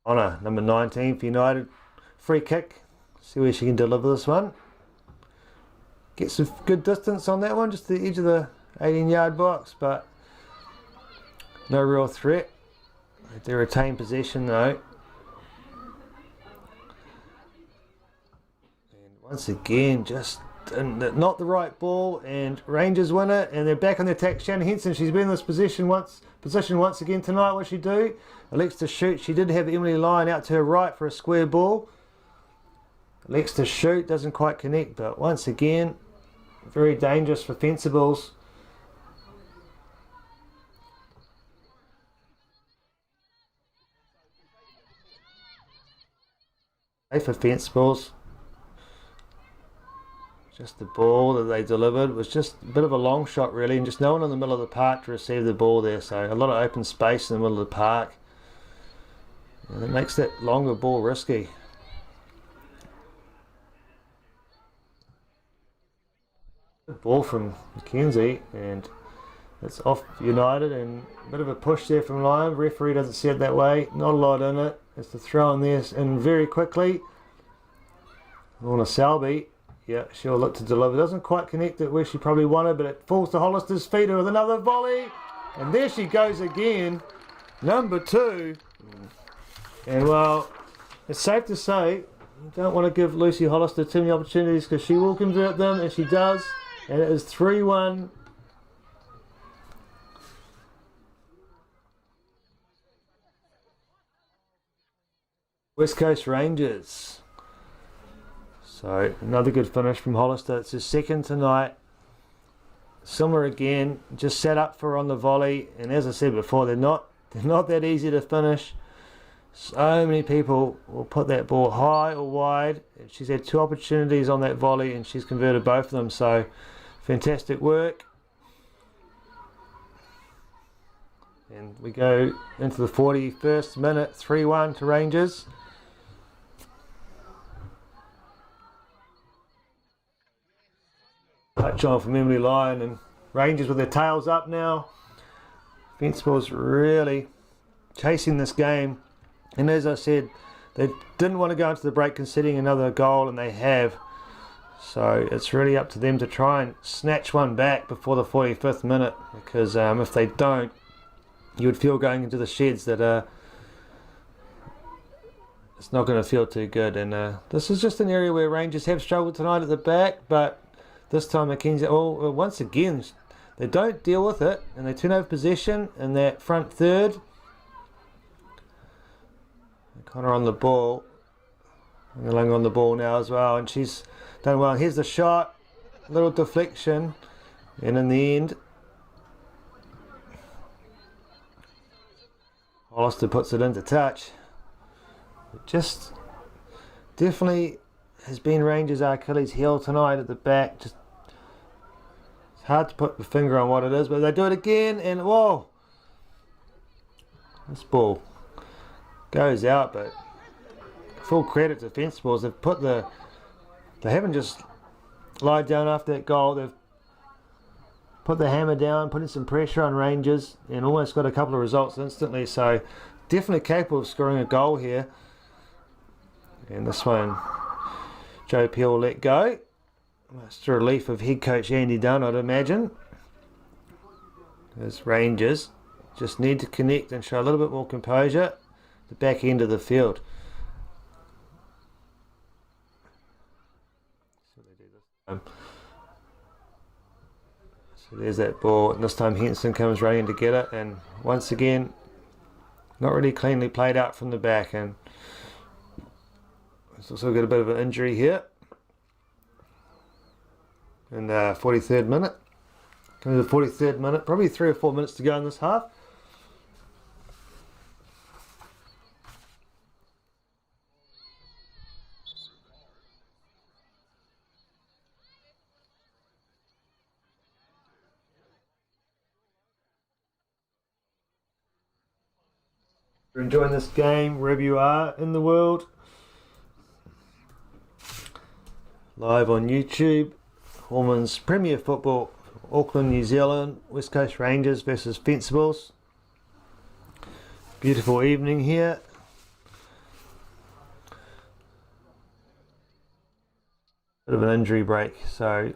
Honor, number 19 for United. Free kick. See where she can deliver this one. Gets some good distance on that one, just the edge of the 18-yard box, but no real threat. They retain possession though. And once again, just not the right ball, and Rangers win it, and they're back on the attack. Shannon Henson, she's been in this position once again tonight. What's she do? Elects to shoot. She did have Emily Lyon out to her right for a square ball. Elects to shoot, doesn't quite connect, but once again, very dangerous for Fencibles. For Fencibles. Just the ball that they delivered was just a bit of a long shot really, and just no one in the middle of the park to receive the ball there, so a lot of open space in the middle of the park, and it makes that longer ball risky. Good ball from Mackenzie, and it's off United, and a bit of a push there from Lyon. Referee doesn't see it that way, not a lot in it. It's the throw in there and very quickly. Lorna Selby, yeah, she'll look to deliver. Doesn't quite connect it where she probably wanted, but it falls to Hollister's feet with another volley. And there she goes again, number 2. And well, it's safe to say, you don't want to give Lucy Hollister too many opportunities, because she will convert them, and she does. And it is 3-1. West Coast Rangers. So another good finish from Hollister. It's his second tonight. Similar again, just set up for her on the volley, and as I said before, they're not that easy to finish. So many people will put that ball high or wide. She's had 2 opportunities on that volley, and she's converted both of them. So fantastic work. And we go into the 41st minute, 3-1 to Rangers. Touch on from Emily Lyon, and Rangers with their tails up now. Fencibles really chasing this game, and as I said, They didn't want to go into the break conceding another goal, and they have. So it's really up to them to try and snatch one back before the 45th minute, because if they don't, you would feel going into the sheds that it's not going to feel too good. And this is just an area where Rangers have struggled tonight at the back, but this time Mackenzie, once again, they don't deal with it, and they turn over possession in that front third. Connor on the ball. Lang on the ball now as well, and she's done well. Here's the shot, little deflection, and in the end, Hollister puts it into touch. It just definitely has been Rangers' Achilles heel tonight at the back. Just it's hard to put the finger on what it is, but they do it again, and whoa, this ball goes out. But full credit to Fencibles. They haven't just lied down after that goal. They've put the hammer down, putting some pressure on Rangers, and almost got a couple of results instantly. So definitely capable of scoring a goal here. And this one, Joe Peel let go. Much to relief of head coach Andy Dunn, I'd imagine. As Rangers just need to connect and show a little bit more composure. The back end of the field. So there's that ball, and this time Henson comes running to get it, and once again, not really cleanly played out from the back, and it's also got a bit of an injury here. In the 43rd minute. Coming to the 43rd minute, probably 3 or 4 minutes to go in this half. You're enjoying this game wherever you are in the world. Live on YouTube. Women's Premier Football, Auckland, New Zealand, West Coast Rangers versus Fencibles. Beautiful evening here. Bit of an injury break, so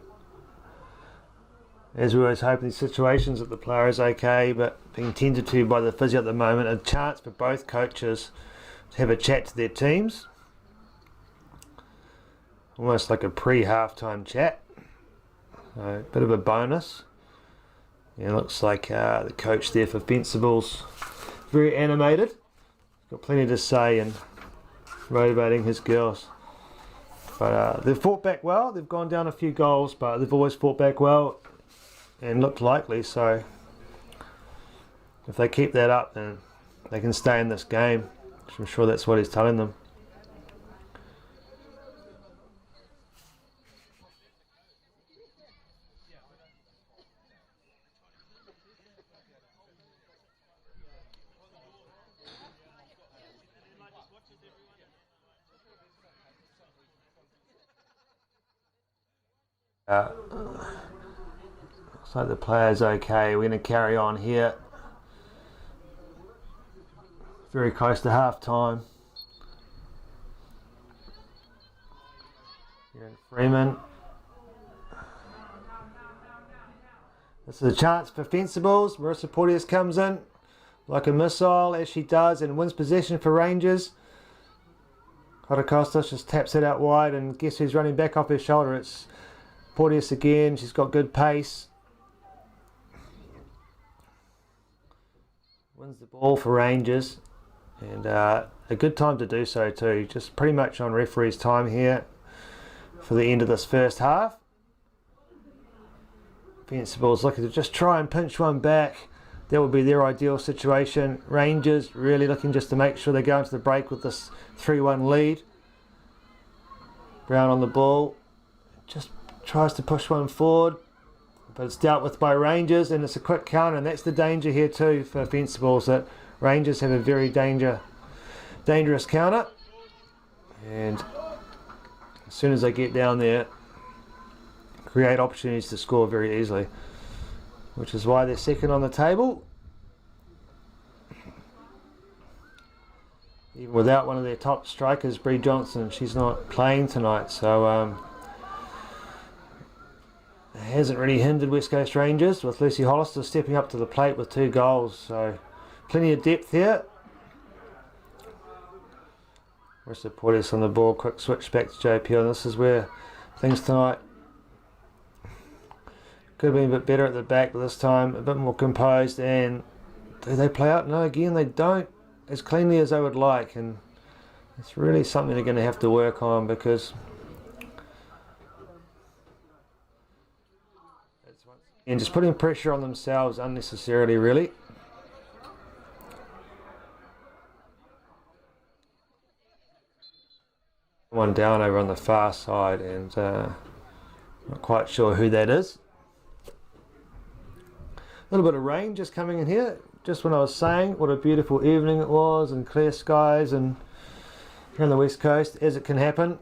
as we always hope in these situations that the player is okay, but being tended to by the physio at the moment, a chance for both coaches to have a chat to their teams. Almost like a pre-halftime chat. So, a bit of a bonus. Yeah, looks like the coach there for Fencibles, very animated. Got plenty to say and motivating his girls. But they've fought back well. They've gone down a few goals, but they've always fought back well and looked likely. So if they keep that up, then they can stay in this game. I'm sure that's what he's telling them. Looks like the player's okay. We're going to carry on here. Very close to half time. Here in Freeman. This is a chance for Fencibles. Marissa Porteous comes in like a missile as she does and wins possession for Rangers. Costa just taps it out wide, and guess who's running back off her shoulder? It's Porteous again. She's got good pace. Wins the ball for Rangers, and a good time to do so too. Just pretty much on referee's time here for the end of this first half. Fencibles looking to just try and pinch one back. That would be their ideal situation. Rangers really looking just to make sure they go into the break with this 3-1 lead. Brown on the ball. Just tries to push one forward, but it's dealt with by Rangers, and it's a quick counter, and that's the danger here too for Fencibles, that Rangers have a very dangerous counter, and as soon as they get down there, create opportunities to score very easily, which is why they're second on the table. even without one of their top strikers, Bree Johnson. She's not playing tonight, so it hasn't really hindered West Coast Rangers, with Lucy Hollister stepping up to the plate with 2 goals. So plenty of depth here. Rest of Porteous on the ball. Quick switch back to JP, and this is where things tonight could have been a bit better at the back, but this time a bit more composed. And do they play out? No, again they don't as cleanly as I would like, and it's really something they're going to have to work on, because and just putting pressure on themselves unnecessarily, really. One down over on the far side, and not quite sure who that is. A little bit of rain just coming in here, just when I was saying what a beautiful evening it was, and clear skies, and here on the west coast, as it can happen.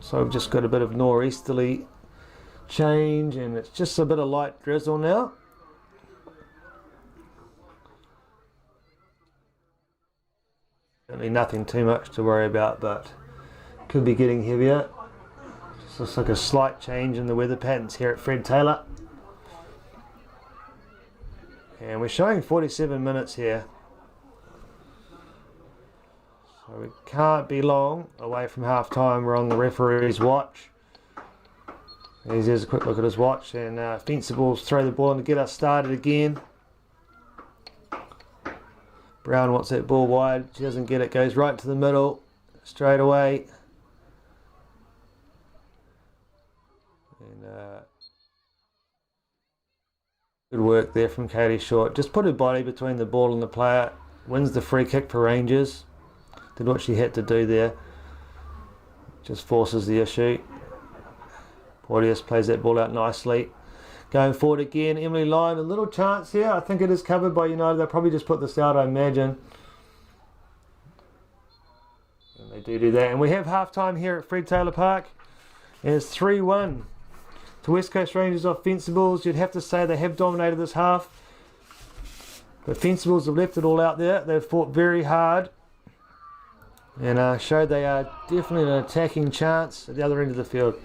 So I've just got a bit of nor'easterly change, and it's just a bit of light drizzle now. Certainly nothing too much to worry about, but could be getting heavier. Just looks like a slight change in the weather patterns here at Fred Taylor. And we're showing 47 minutes here. So we can't be long away from half time. We're on the referee's watch. There's a quick look at his watch, and Fencibles throw the ball in to get us started again. Brown wants that ball wide. She doesn't get it. Goes right to the middle straight away. And good work there from Katie Short. Just put her body between the ball and the player. Wins the free kick for Rangers. Did what she had to do there. Just forces the issue. Porteous plays that ball out nicely. Going forward again, Emily Lyon, a little chance here. I think it is covered by United. They'll probably just put this out, I imagine. And they do that. And we have half-time here at Fred Taylor Park. And it's 3-1 to West Coast Rangers off Fencibles. You'd have to say they have dominated this half. But Fencibles have left it all out there. They've fought very hard. And showed they are definitely an attacking chance at the other end of the field.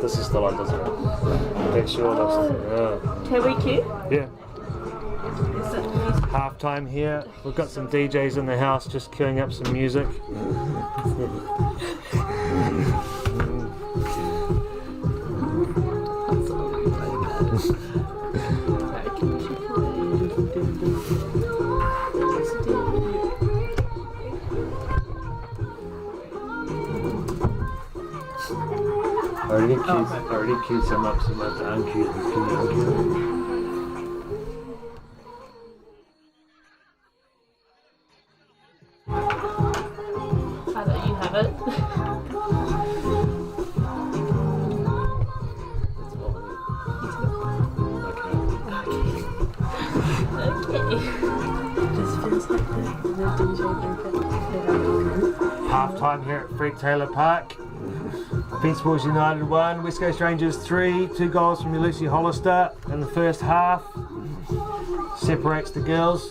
This is the one, doesn't it? That's your list. Can we queue? Yeah. Half time here. We've got some DJs in the house just queuing up some music. I already queued some up, so let's unqueue them. I let you have it. Okay. Just feels like the DJ. Half time here at Fred Taylor Park. Fencibles United 1, West Coast Rangers 3, 2 goals from Lucy Hollister in the first half. Separates the girls.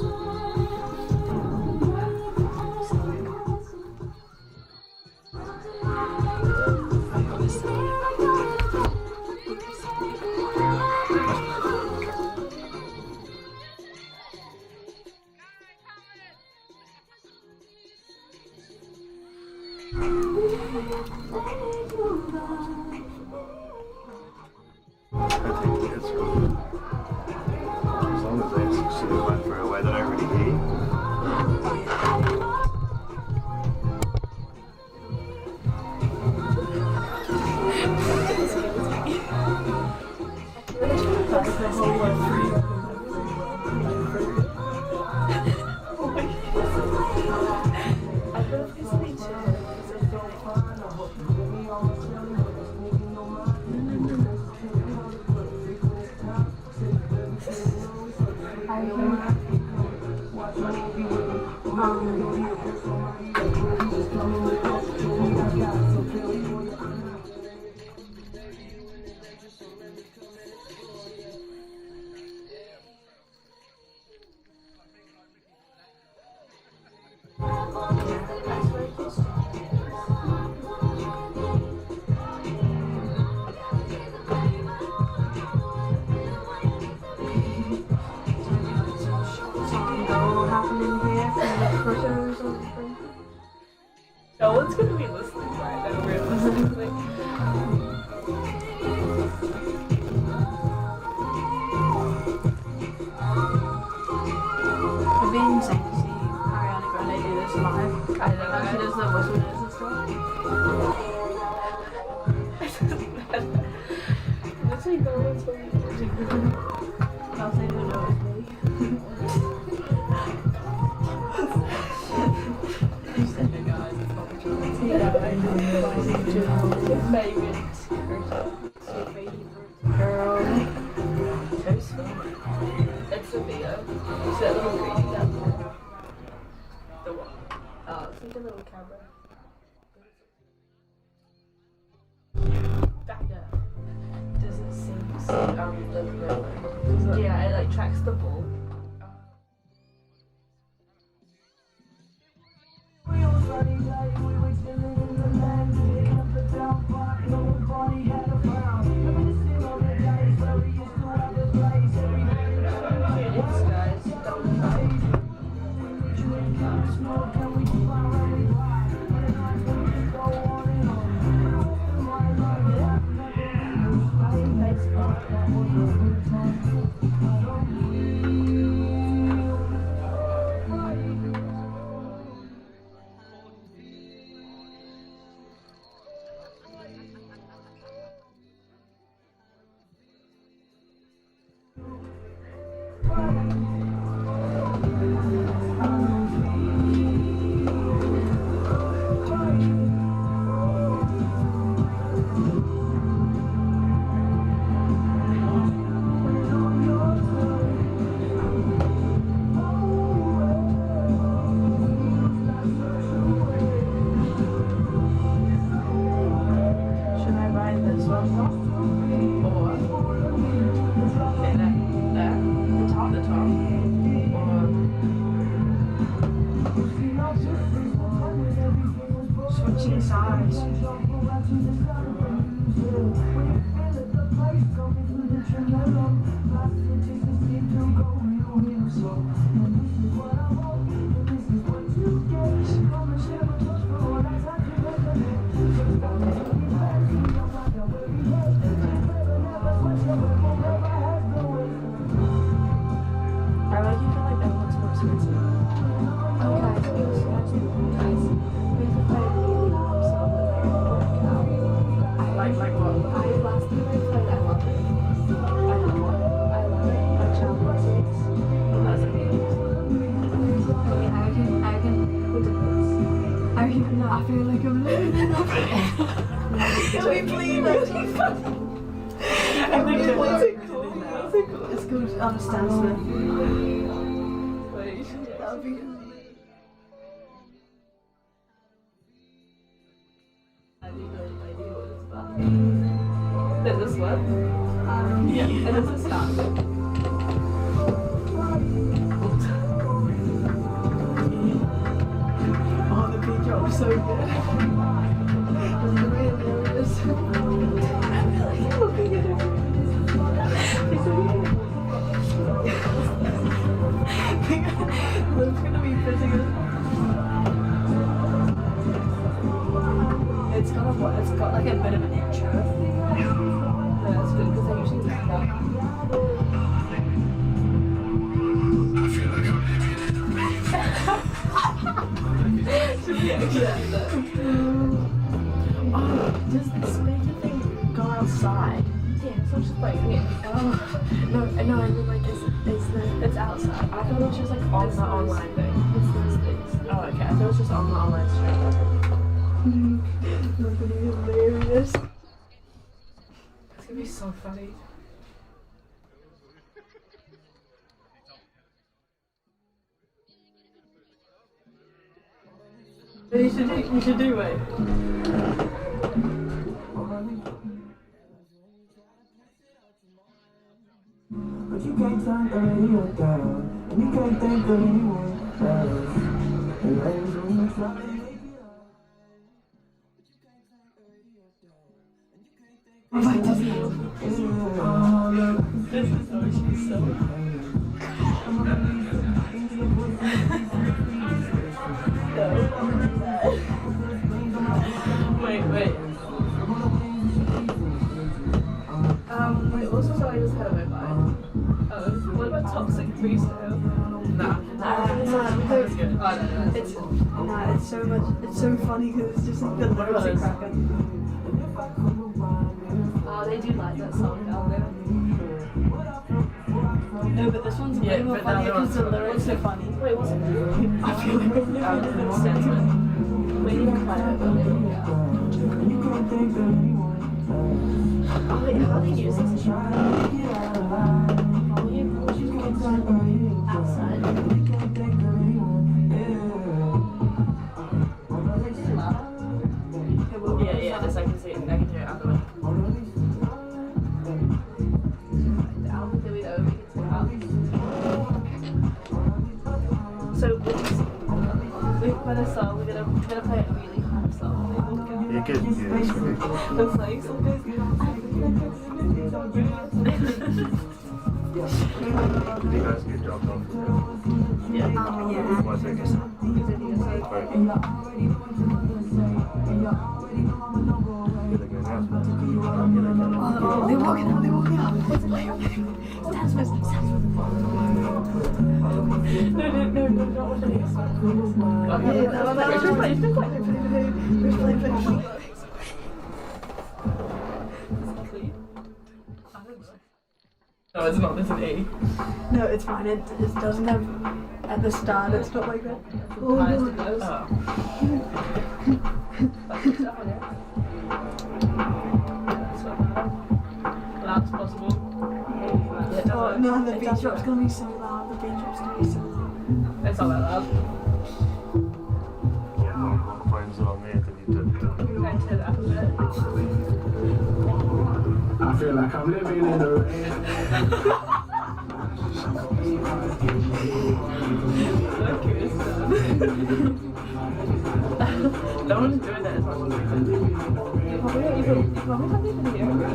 As long as they succeed one throw away, they don't really hear. No one's gonna be listening right now, realistically. It'd be insane to see Ariana Grande do this live. I know, She does the whispers and stuff. Literally no one's going to I'll say no, no, it's me. You said it, guys. It's not the truth. Yeah, I know. Your favourite girl. Who's it's a video. It's that little greenie down there. The one. Oh, it's like a little camera. Back up. Does it seem the river? Yeah, it like tracks the ball. Switching sides. I like you feel like everyone's more expensive. Like what? Last time I played, I love it. I love it. Like Champions That's amazing. Okay, I can look at this. I feel like I'm living up. Can we please? What's it called? It's called Stan Smith. Wait, that'll be I do know what it's about. Is this one? Yeah. And this is start. Oh, the beat drop so good. It's really hilarious. I'm really looking at it. Luke's gonna be busy. It's got like a bit of an intro. Yeah, that's good because I usually do that. Oh, does the speaker thing go outside? Yeah, it's not just like me. Oh, no, I mean like it's It's outside. I thought it was just like It's the online thing. It's these things. Oh, okay. I thought it was just on the online stream. That's gonna be hilarious. It's gonna be so funny. You should do it. But you can't turn the radio down, and you can't think of anyone else. And rains when you try to make it up. But you can't turn the radio down, and you can't think of anyone else. This is how she's so. Wait. Wait, what's the song I just had on my mind? What about Toxic Freestyle? Nah. That was good. Oh, no. It's so funny because it's just like the lyrics are cracking. Oh, they do like that song down there. No, but this one's way more but funny that because the one's- lyrics are funny. Wait, what's it? I feel like I've never Out of done the it. sentiment. Wait, you can find it, but yeah. And you can't think of anyone else. Oh, wait, how do they use this? Try to make it out alive. Oh, yeah, But you can't turn the radio down, outside. and you can't think of anyone else. Yeah, this I can see it. I can hear it out the way. The album that we know, we can take out. So, when a song, we're gonna play a really hard song. Yeah, good. Yeah, that's okay. It's like, so goes, You guys get dropped off. yeah. One second. Right. Oh, they're walking out. No, not what it is. No, it's not. There's an E. No, it's fine. It doesn't have at the start. It's not like that. Oh, Highest no. it goes. Oh. Loudest possible. Yeah, Oh, no, the beat drop's gonna be so loud. The beat drop's gonna be so loud. It's not that loud. Yeah, what phones are on there till you turn it on. Can I turn it up a bit? I feel like I'm living in the rain. Look, it's no one's doing that as much as we can. You probably can't even hear it.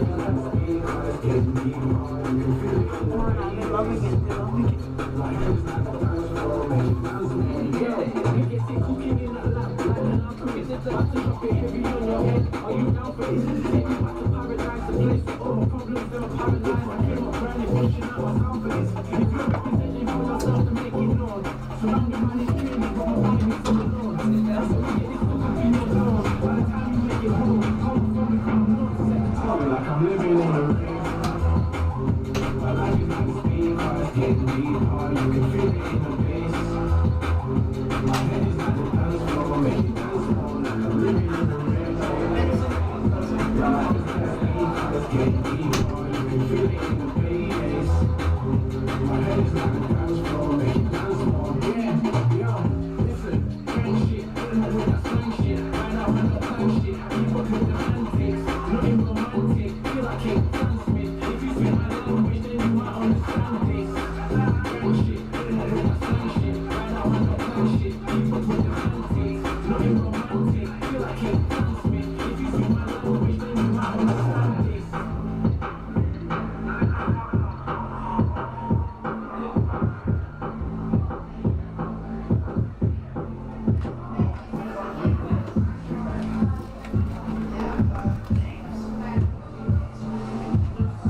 Oh, no, they're loving it. They're loving it. Like I'm living in the rain. My life is like a speed car, it's getting deep hard, you can feel it in the bass. My head is like a dance floor, make it dance more, like I'm living in the rain. My life is like a speed car, it's getting deep hard, you can feel it in the bass. My head is like a dance floor, make it dance more, yeah, yo, listen, friend shit, pulling up with that slang shit, right now I'm not plan shit, I keep up with the antics, nothing romantic, feel like King Sam Smith, if you speak my language then you might understand this, friend shit, pulling up with that slang shit, right now I'm not plan shit, keep up with the antics, nothing romantic, feel like King Sam Smith, if you speak my language then you might understand this.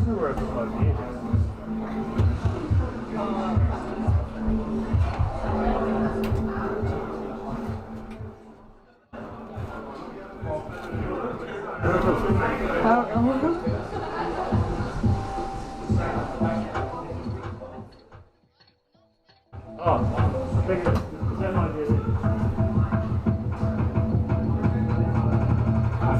We're at the 5 years. Oh, I think that might be it.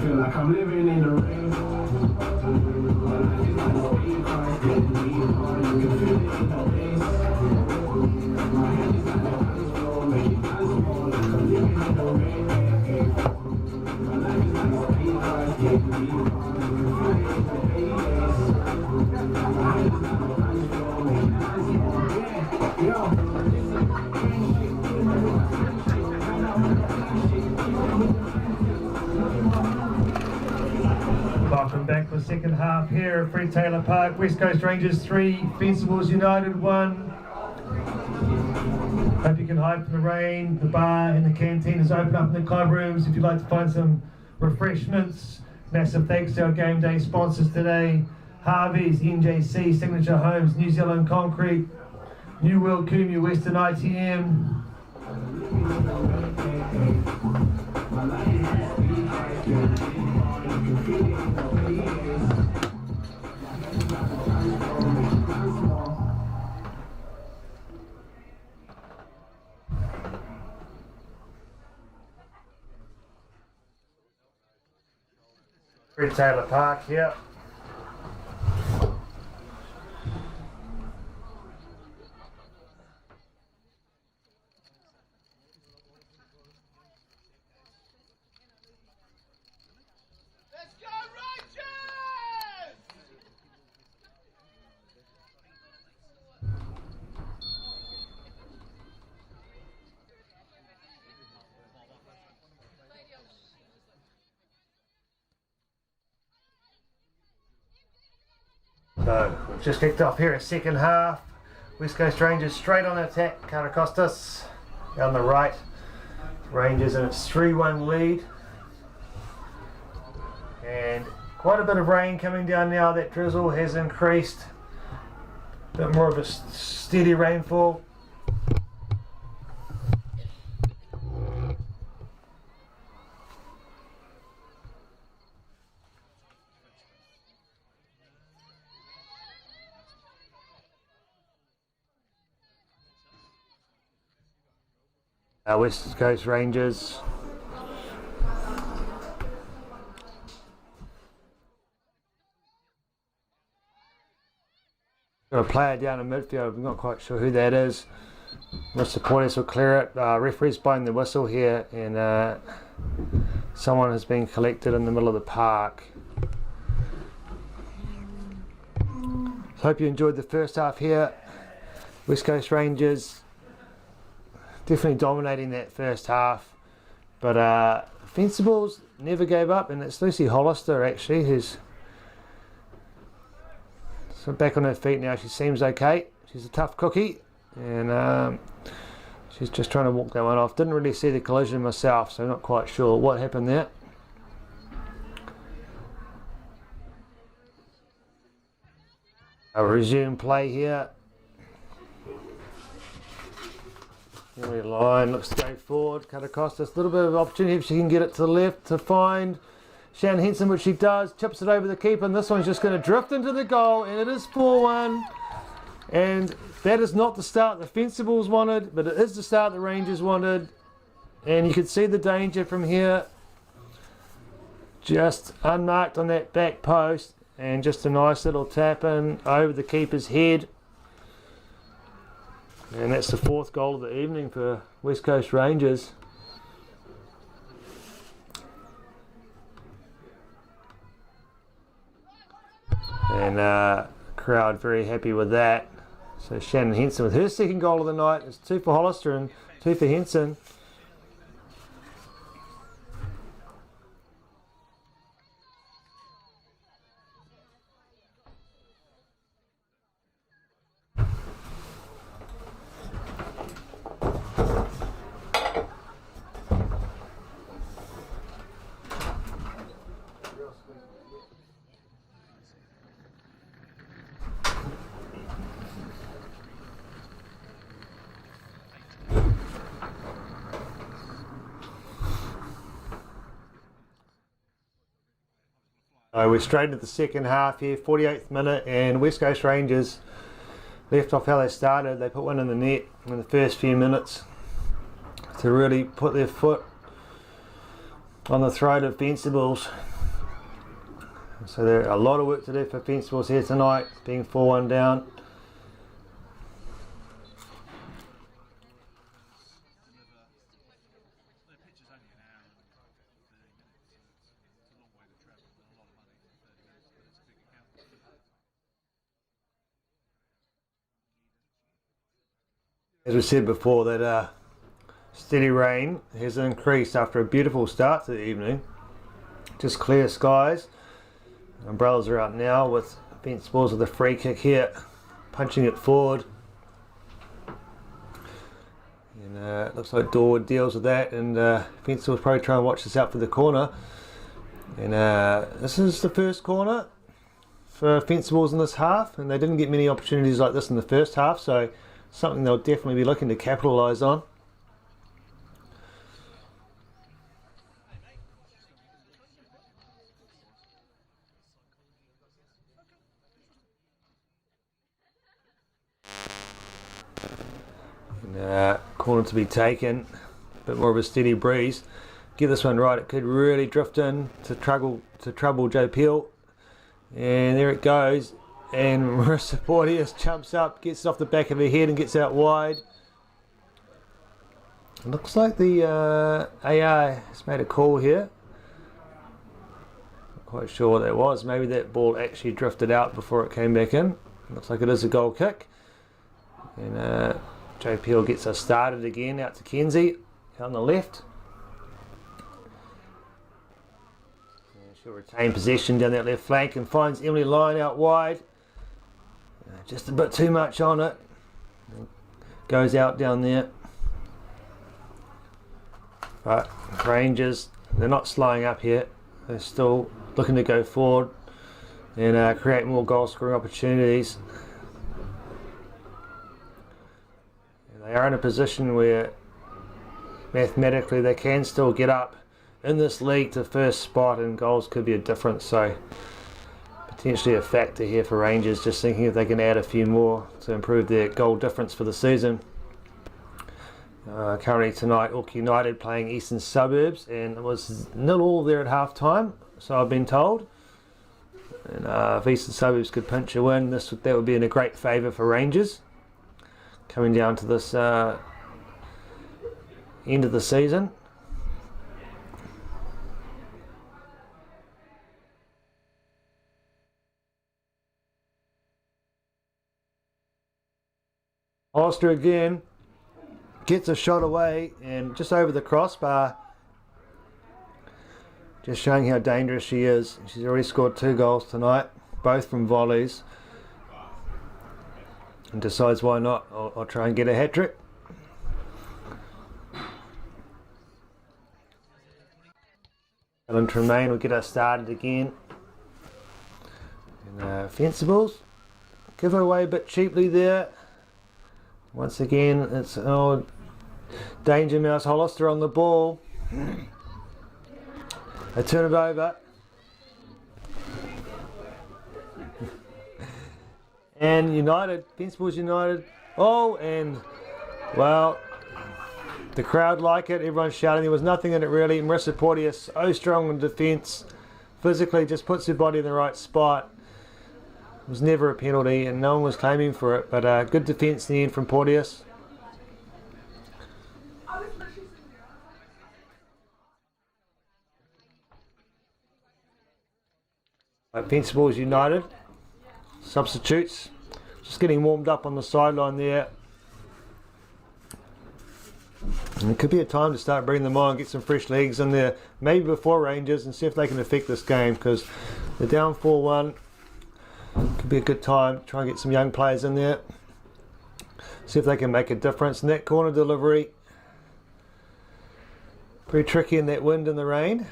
feel like I'm living in the rain. My life is like a speed car, getting me hard, you can feel it in the bass. My head is like a dance floor, make it dance more, like I'm living in the rain. My life is like a speed car, getting me hard, you can feel it in the bass. My head is like a dance floor, make it dance more, yeah, yo. Welcome back for the second half here at Fred Taylor Park. West Coast Rangers 3, Fencibles United 1. Hope you can hide from the rain. The bar and the canteen is open up in the club rooms if you'd like to find some refreshments. Massive thanks to our game day sponsors today: Harvey's, NJC, Signature Homes, New Zealand Concrete, New World Kumu, Western ITM. Fred Taylor Park here. Let's go, Rangers! So we've just kicked off here at second half. West Coast Rangers straight on attack. Can't accost us down the right. Rangers in its 3-1 lead. And quite a bit of rain coming down now. That drizzle has increased. A bit more of a steady rainfall. West Coast Rangers. Got a player down in midfield. I'm not quite sure who that is. The supporters will clear it. Referee's blowing the whistle here, and someone has been collected in the middle of the park. Hope you enjoyed the first half here. West Coast Rangers definitely dominating that first half, but Fencibles never gave up, and it's Lucy Hollister actually who's back on her feet now. She seems okay. She's a tough cookie, and she's just trying to walk that one off. Didn't really see the collision myself, so not quite sure what happened there. I'll resume play here. Henry line looks to go forward. Cut across this little bit of opportunity if she can get it to the left to find Shannon Henson, which she does. Chips it over the keeper, and this one's just going to drift into the goal, and it is 4-1. And that is not the start the Fencibles wanted, but it is the start the Rangers wanted. And you can see the danger from here. Just unmarked on that back post, and just a nice little tap in over the keeper's head. And that's the fourth goal of the evening for West Coast Rangers. And crowd very happy with that. So Shannon Henson with her second goal of the night. It's 2 for Hollister and 2 for Henson. We're straight into the second half here, 48th minute, and West Coast Rangers left off how they started. They put one in the net in the first few minutes to really put their foot on the throat of Fencibles. So there are a lot of work to do for Fencibles here tonight, being 4-1 down. As we said before, that steady rain has increased after a beautiful start to the evening. Just clear skies. Umbrellas are out now with Fencibles with a free kick here, punching it forward. And it looks like Dorwood deals with that, and Fencibles probably try and watch this out for the corner. And this is the first corner for Fencibles in this half, and they didn't get many opportunities like this in the first half, so something they'll definitely be looking to capitalise on. And, corner to be taken, a bit more of a steady breeze. Get this one right, it could really drift in to trouble Joe Peel. And there it goes. And Marissa Porteous jumps up, gets it off the back of her head and gets out wide. It looks like the AR has made a call here. Not quite sure what that was. Maybe that ball actually drifted out before it came back in. Looks like it is a goal kick. And Joe Peel gets us started again out to Kenzie, out on the left. And she'll retain possession down that left flank and finds Emily Lyon out wide. Just a bit too much on it. Goes out down there. But Rangers, they're not slowing up here. They're still looking to go forward and create more goal scoring opportunities. And they are in a position where mathematically they can still get up in this league to first spot, and goals could be a difference. So potentially a factor here for Rangers, just thinking if they can add a few more to improve their goal difference for the season. Currently tonight, Auckland United playing Eastern Suburbs, and it was 0-0 there at half time, so I've been told. And if Eastern Suburbs could pinch a win, that would be in a great favour for Rangers coming down to this end of the season. Hollister again gets a shot away and just over the crossbar, just showing how dangerous she is. She's already scored 2 goals tonight, both from volleys, and decides why not, I'll try and get a hat-trick. Ellen Tremaine will get us started again. And Fencibles give it away a bit cheaply there. Once again, it's Danger Mouse Hollister on the ball. They turn it over. And United, Fencibles United. Oh, and well, the crowd like it. Everyone's shouting. There was nothing in it really. Marissa Porteous, so strong in defence. Physically just puts her body in the right spot. It was never a penalty and no one was claiming for it, but good defence in the end from Porteous. Fencibles United, substitutes, just getting warmed up on the sideline there. And it could be a time to start bringing them on, get some fresh legs in there, maybe before Rangers, and see if they can affect this game, because they're down 4-1. Could be a good time to try and get some young players in there, see if they can make a difference. And that corner delivery, pretty tricky in that wind and the rain.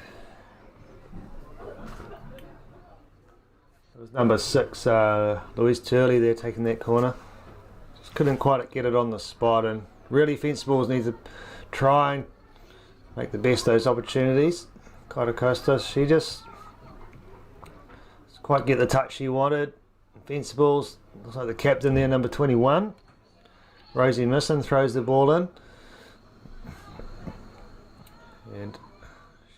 It was number 6, Louise Turley there taking that corner. Just couldn't quite get it on the spot, and really Fencibles need to try and make the best of those opportunities. Kaita Costa, she just quite get the touch she wanted. Fencibles, looks like the captain there, number 21. Rosie Misson throws the ball in. And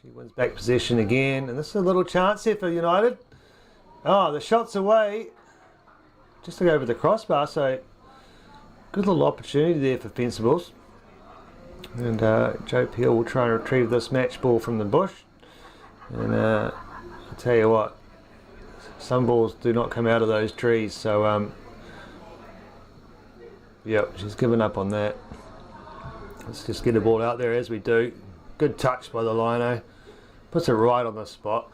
she wins back possession again. And this is a little chance here for United. Oh, the shot's away. Just to go over the crossbar, so good little opportunity there for Fencibles. And Joe Peel will try and retrieve this match ball from the bush. And I'll tell you what, some balls do not come out of those trees, so yep, she's given up on that. Let's just get the ball out there as we do. Good touch by the lino. Puts it right on the spot.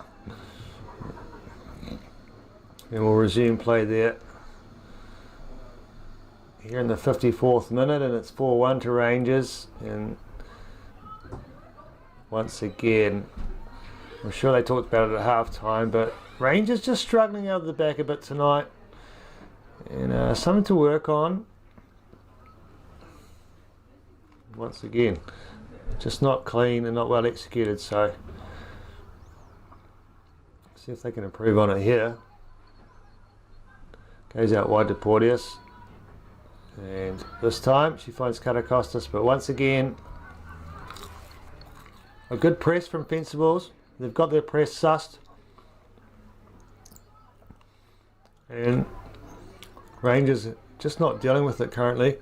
And we'll resume play there. Here in the 54th minute, and it's 4-1 to Rangers. And once again, I'm sure they talked about it at half time, but Rangers just struggling out of the back a bit tonight. And something to work on. Once again, just not clean and not well executed, so see if they can improve on it here. Goes out wide to Porteous. And this time she finds Katakostas, but once again a good press from Fencibles. They've got their press sussed, and Rangers just not dealing with it currently.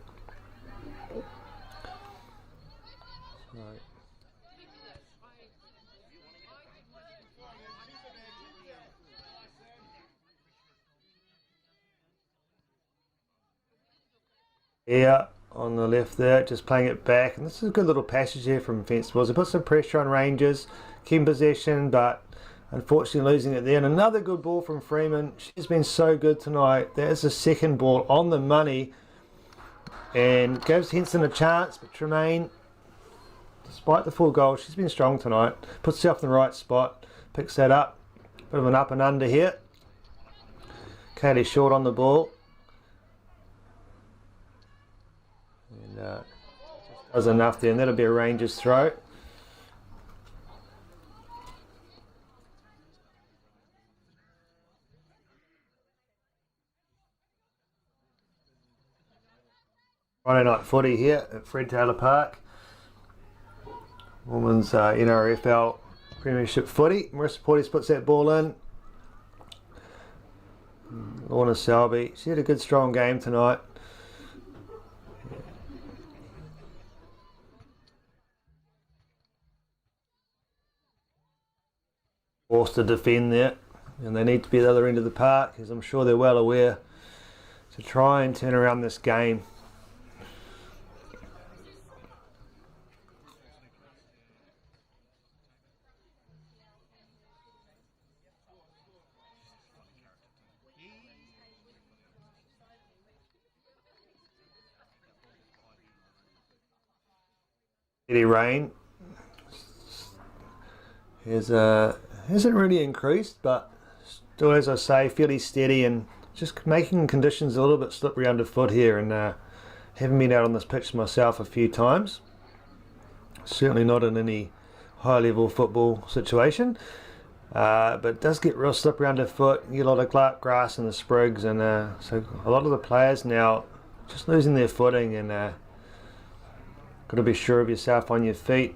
Yeah, on the left there, just playing it back, and this is a good little passage here from Fencibles. They put some pressure on Rangers, keep possession, but unfortunately losing it there. And another good ball from Freeman. She's been so good tonight. There's the second ball on the money, and gives Henson a chance, but Tremaine, despite the full goal, she's been strong tonight. Puts herself in the right spot, picks that up. Bit of an up and under here. Kaylee short on the ball. And does enough there, and that'll be a Rangers throw. Friday night footy here at Fred Taylor Park. Women's NRFL Premiership footy. Marissa Porteous puts that ball in. Lorna Selby, she had a good strong game tonight. Forced to defend there, and they need to be at the other end of the park, as I'm sure they're well aware, to try and turn around this game. Steady rain hasn't really increased, but still, as I say, fairly steady and just making conditions a little bit slippery underfoot here. And haven't been out on this pitch myself a few times. Certainly not in any high-level football situation, but it does get real slippery underfoot. You get a lot of grass in the sprigs, and so a lot of the players now just losing their footing, and got to be sure of yourself on your feet.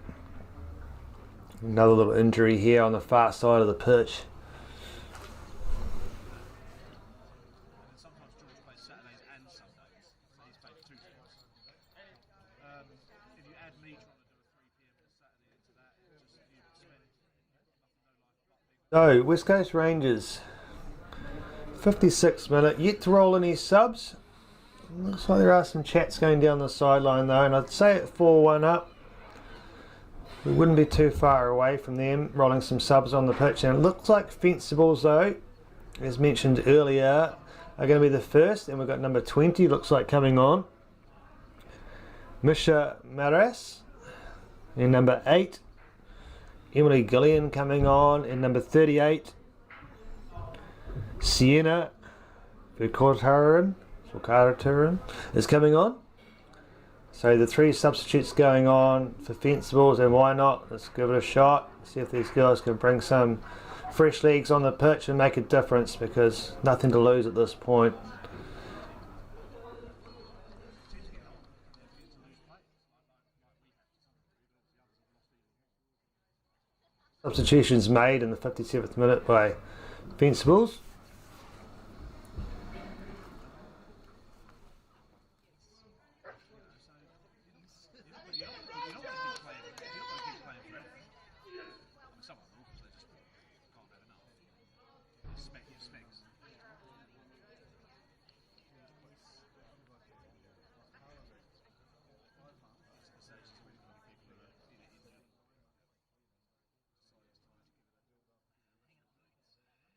Another little injury here on the far side of the pitch. So, West Coast Rangers, 56th minute, yet to roll any subs. Looks like there are some chats going down the sideline though, and I'd say at 4-1 up, we wouldn't be too far away from them rolling some subs on the pitch. And it looks like Fencibles though, as mentioned earlier, are going to be the first, and we've got number 20 looks like coming on, Misha Maras, and number 8 Emily Gillian coming on, and number 38 Sienna Vukotaran is coming on. So the 3 substitutes going on for Fencibles, and why not? Let's give it a shot. See if these girls can bring some fresh legs on the pitch and make a difference, because nothing to lose at this point. Substitutions made in the 57th minute by Fencibles.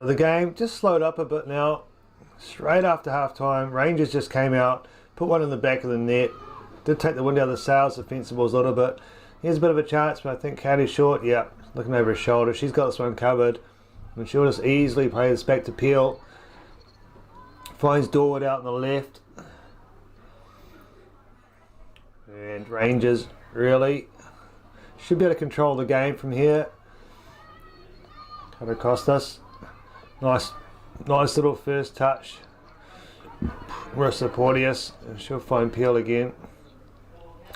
The game just slowed up a bit now. Straight after half time, Rangers just came out, put one in the back of the net. Did take the wind out of the sails of Fencibles a little bit. Here's a bit of a chance, but I think Katie Short, yeah, looking over his shoulder. She's got this one covered. And she'll just easily play this back to Peel. Finds Dorwood out on the left. And Rangers really should be able to control the game from here. Could have cost us. Nice little first touch. Marissa Porteous, and she'll find Peel again.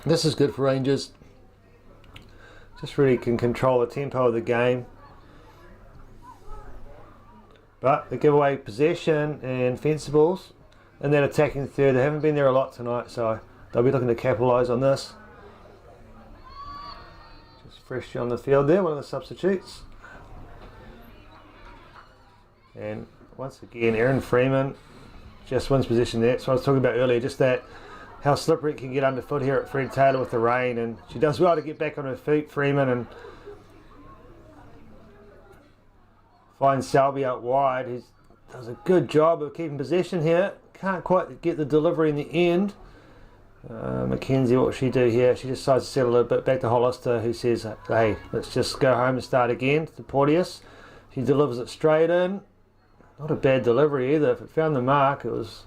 This is good for Rangers. Just really can control the tempo of the game. But they give away possession and Fencibles in that attacking third. They haven't been there a lot tonight, so they'll be looking to capitalise on this. Just freshly on the field there, one of the substitutes. And once again, Erin Freeman just wins possession there. So I was talking about earlier, just that how slippery it can get underfoot here at Fred Taylor with the rain, and she does well to get back on her feet, Freeman, and finds Selby out wide. He does a good job of keeping possession here. Can't quite get the delivery in the end. Mackenzie, what will she do here? She just decides to settle a little bit back to Hollister, who says, hey, let's just go home and start again. To Porteous. She delivers it straight in. Not a bad delivery either. If it found the mark, it was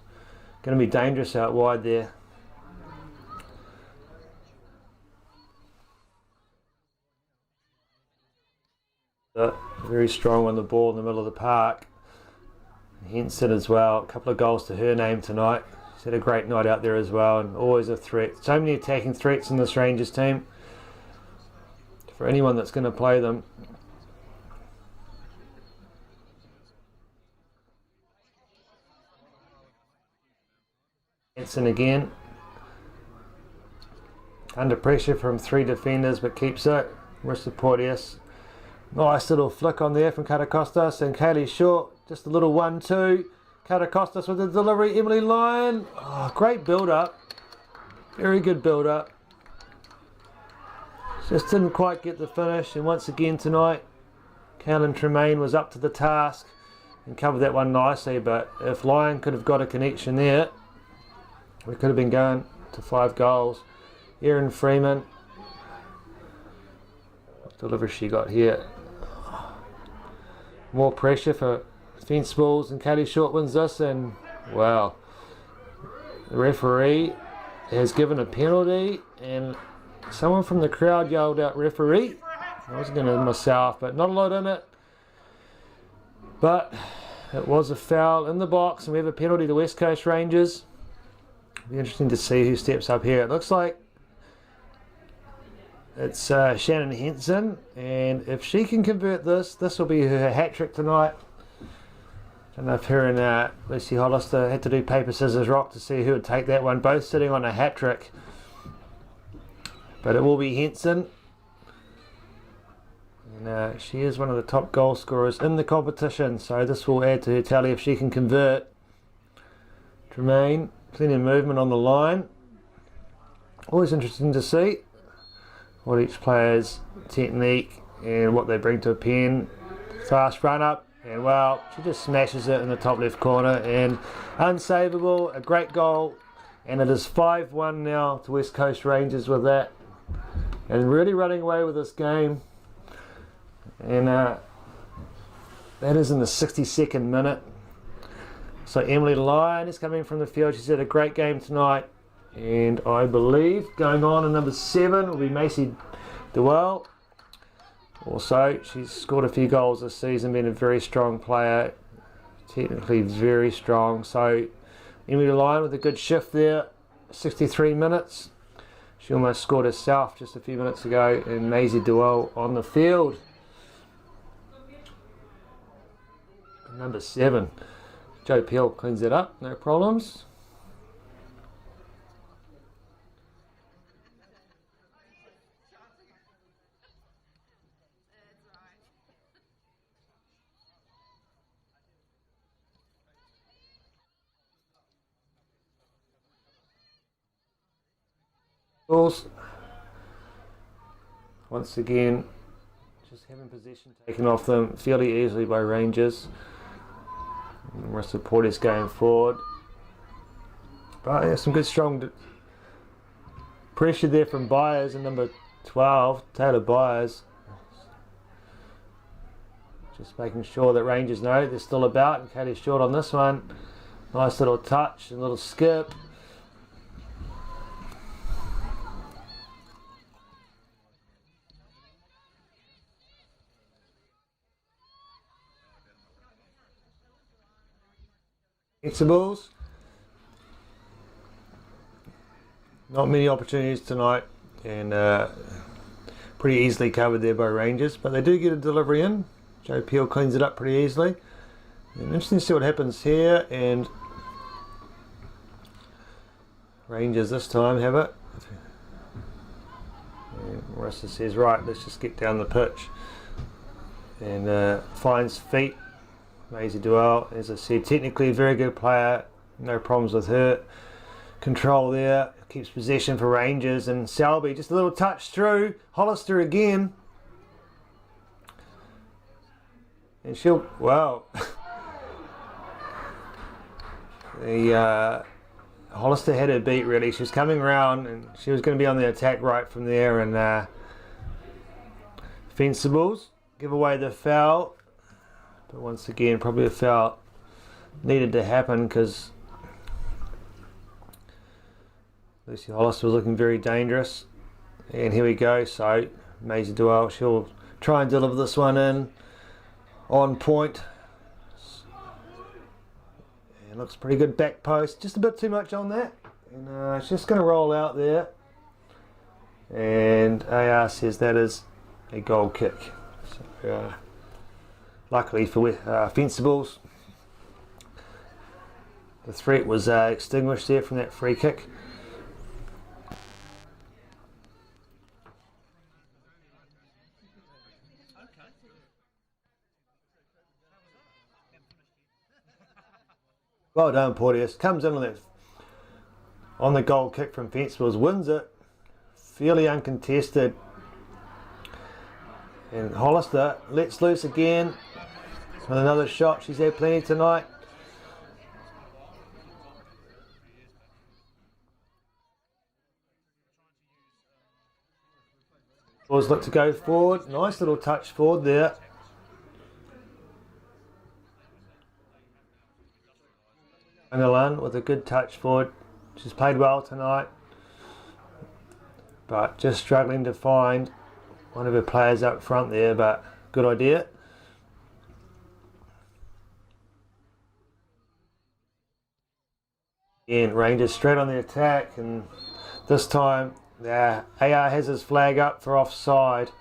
going to be dangerous out wide there. Very strong on the ball in the middle of the park. Henson as well. A couple of goals to her name tonight. She's had a great night out there as well, and always a threat. So many attacking threats in this Rangers team for anyone that's going to play them. Henson again. Under pressure from three defenders, but keeps it. Marissa Porteous. Nice little flick on there from Katakostas, and Kaylee Short, just a little 1-2. Katakostas with the delivery, Emily Lyon. Oh, great build-up. Very good build-up. Just didn't quite get the finish, and once again tonight, Caroline Tremaine was up to the task and covered that one nicely, but if Lyon could have got a connection there, we could have been going to 5 goals. Erin Freeman. What delivery she got here? More pressure for Fencibles, and Katie Short wins this, and wow, the referee has given a penalty, and someone from the crowd yelled out referee. I was going to myself, but not a lot in it, but it was a foul in the box, and we have a penalty to West Coast Rangers. It'll be interesting to see who steps up here. It looks like it's Shannon Henson, and if she can convert this, this will be her hat-trick tonight. I don't know if her and Lucy Hollister had to do paper, scissors, rock to see who would take that one, both sitting on a hat-trick. But it will be Henson. And she is one of the top goal scorers in the competition, so this will add to her tally if she can convert. Tremaine, plenty of movement on the line. Always interesting to see what each player's technique and what they bring to a pen. Fast run up, and well, she just smashes it in the top left corner, and unsavable, a great goal, and it is 5-1 now to West Coast Rangers with that, and really running away with this game. And that is in the 62nd minute. So Emily Lyon is coming from the field. She's had a great game tonight. And I believe going on in number 7 will be Macy Dewell. Also, she's scored a few goals this season, been a very strong player, technically very strong. So Emily Lyon with a good shift there, 63 minutes. She almost scored herself just a few minutes ago, and Maisie Dewell on the field. Number 7, Joe Peel cleans it up, no problems. Once again, just having possession taken off them fairly easily by Rangers. Rest of Portis going forward. But yeah, some good strong pressure there from Byers and number 12, Taylor Byers. Just making sure that Rangers know they're still about, and Katie's short on this one. Nice little touch, a little skip. Fencibles. Not many opportunities tonight, and pretty easily covered there by Rangers, but they do get a delivery in. Joe Peel cleans it up pretty easily. And interesting to see what happens here, and Rangers this time have it. And Marissa says, right, let's just get down the pitch. And finds feet. Maisie Duell, as I said, technically a very good player, no problems with her. Control there, keeps possession for Rangers, and Selby just a little touch through. Hollister again. And she'll, wow. Hollister had her beat really. She was coming around and she was going to be on the attack right from there, and Fencibles give away the foul. But once again, probably a foul needed to happen because Lucy Hollister was looking very dangerous. And here we go. So Maisie Duell, she'll try and deliver this one in on point. And looks pretty good back post. Just a bit too much on that. And it's just going to roll out there. And AR says that is a goal kick. So, luckily for Fencibles, the threat was extinguished there from that free kick. Well done, Porteous. Comes in on the goal kick from Fencibles, wins it, fairly uncontested. And Hollister lets loose again with another shot. She's had plenty tonight. Always look to go forward. Nice little touch forward there. Milan with a good touch forward. She's played well tonight, but just struggling to find one of her players up front there, but good idea. Again, Rangers straight on the attack, and this time AR has his flag up for offside,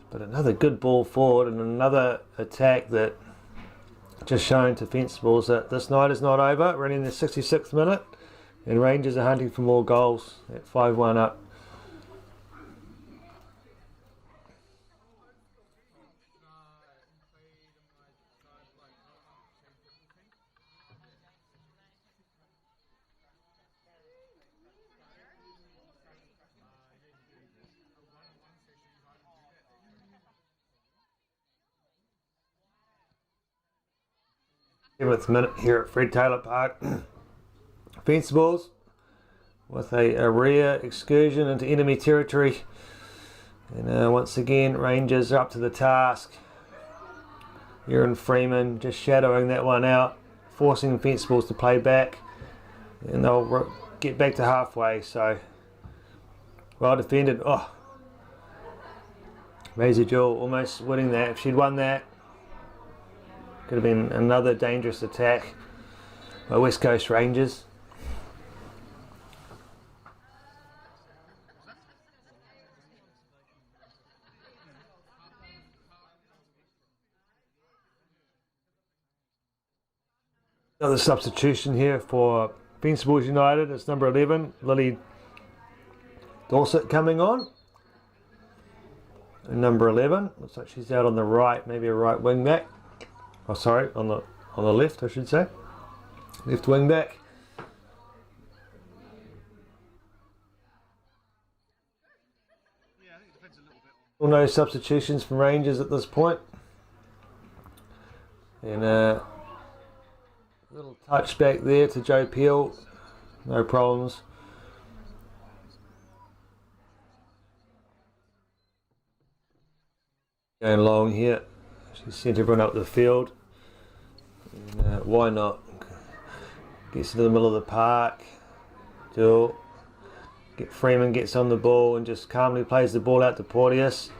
but another good ball forward and another attack that just showing to Fencibles that this night is not over. We're in the 66th minute, and Rangers are hunting for more goals at 5-1 up. Minute here at Fred Taylor Park. Fencibles with a rare excursion into enemy territory, and once again Rangers are up to the task. Erin Freeman just shadowing that one out, forcing Fencibles to play back, and they'll get back to halfway. So well defended. Oh, Maisie Jewell almost winning that. If she'd won that, could have been another dangerous attack by West Coast Rangers. Another substitution here for Fencibles United. It's number 11, Lily Dorset coming on. And number 11, looks like she's out on the right, maybe a right wing back. Oh, sorry, on the left, I should say. Left wing back. Well, no substitutions from Rangers at this point. And Little touch back there to Joe Peel. No problems. Going long here. She sent everyone up the field. And, why not? Gets into the middle of the park. Duel. Freeman gets on the ball and just calmly plays the ball out to Porteous.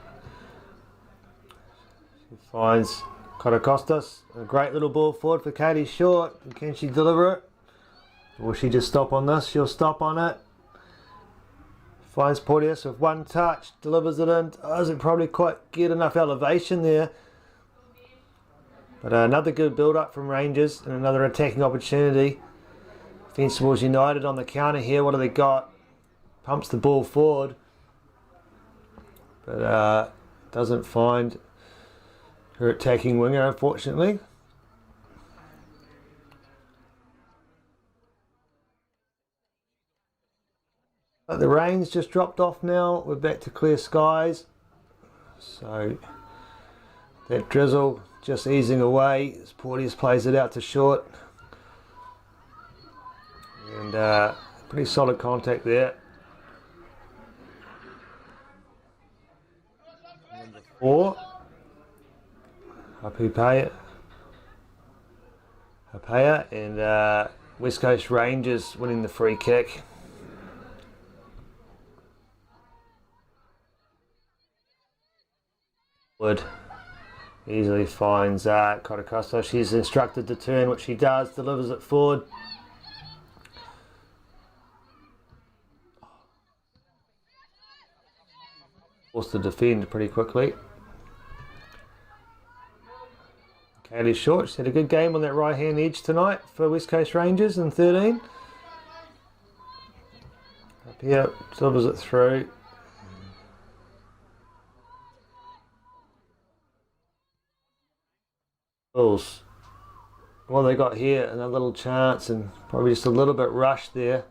She finds Kotakostas. A great little ball forward for Katie Short. Can she deliver it? Or will she just stop on this? She'll stop on it. Finds Porteous with one touch. Delivers it in. Doesn't probably quite get enough elevation there. But another good build-up from Rangers and another attacking opportunity. Fencibles United on the counter here. What do they got? Pumps the ball forward, but doesn't find her attacking winger, unfortunately. But the rain's just dropped off now. We're back to clear skies. So that drizzle just easing away as Porteous plays it out to Short. And pretty solid contact there. 4. Hapea and West Coast Rangers winning the free kick. Wood easily finds Kotakostas. She's instructed to turn, which she does, delivers it forward. Forced to defend pretty quickly. Katie Short, she's had a good game on that right hand edge tonight for West Coast Rangers in 13. Up here, delivers it through. Bulls. Well, they got here and a little chance and probably just a little bit rushed there.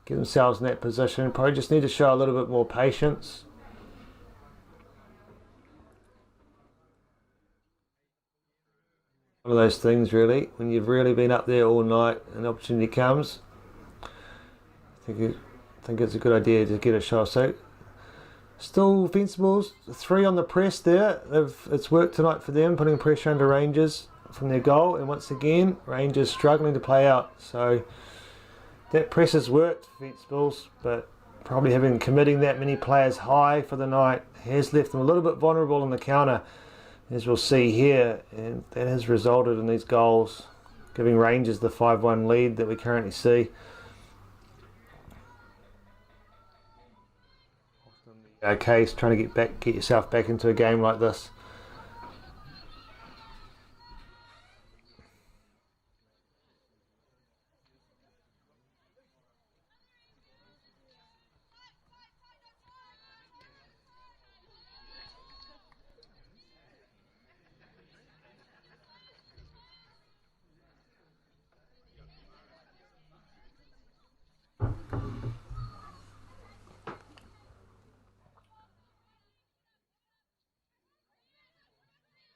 Get themselves in that position. Probably just need to show a little bit more patience. One of those things really, when you've really been up there all night and the opportunity comes, I think it's a good idea to get a shot. So still Fencibles, 3 on the press there. It's worked tonight for them, putting pressure under Rangers from their goal, and once again Rangers struggling to play out. So that press has worked for Fencibles, but probably committing that many players high for the night has left them a little bit vulnerable on the counter, as we'll see here, and that has resulted in these goals, giving Rangers the 5-1 lead that we currently see. Case trying to get yourself back into a game like this.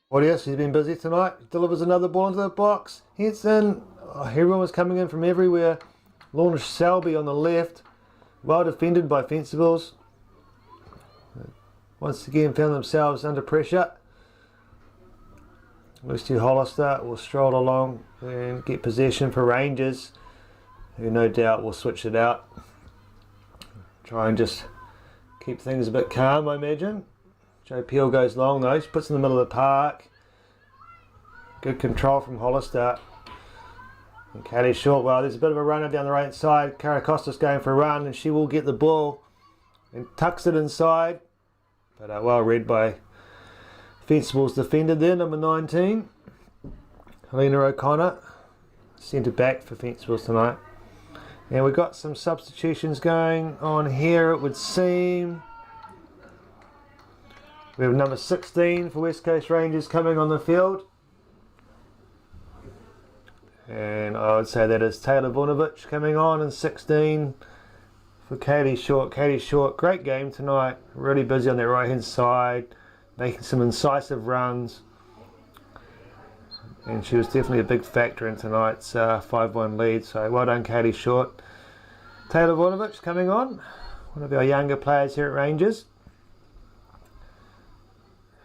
Porteous, he's been busy tonight. Delivers another ball into the box. Hits in. Oh, everyone was coming in from everywhere. Lorna Selby on the left. Well defended by Fencibles. Once again found themselves under pressure. Lucy Hollister will stroll along and get possession for Rangers, who no doubt will switch it out. Try and just keep things a bit calm, I imagine. Joe Peel goes long though, she puts in the middle of the park. Good control from Hollister. And Katie Short, well, there's a bit of a runner down the right side. Kotakostas going for a run, and she will get the ball and tucks it inside. But well read by Fencibles defender there, number 19. Helena O'Connor, centre back for Fencibles tonight. And we've got some substitutions going on here, it would seem. We have number 16 for West Coast Rangers coming on the field. And I would say that is Taylor Vunovic coming on, and 16 for Katie Short. Katie Short, great game tonight. Really busy on that right hand side, making some incisive runs. and she was definitely a big factor in tonight's 5-1 lead. So well done, Katie Short. Taylor Vonovich coming on, one of our younger players here at Rangers.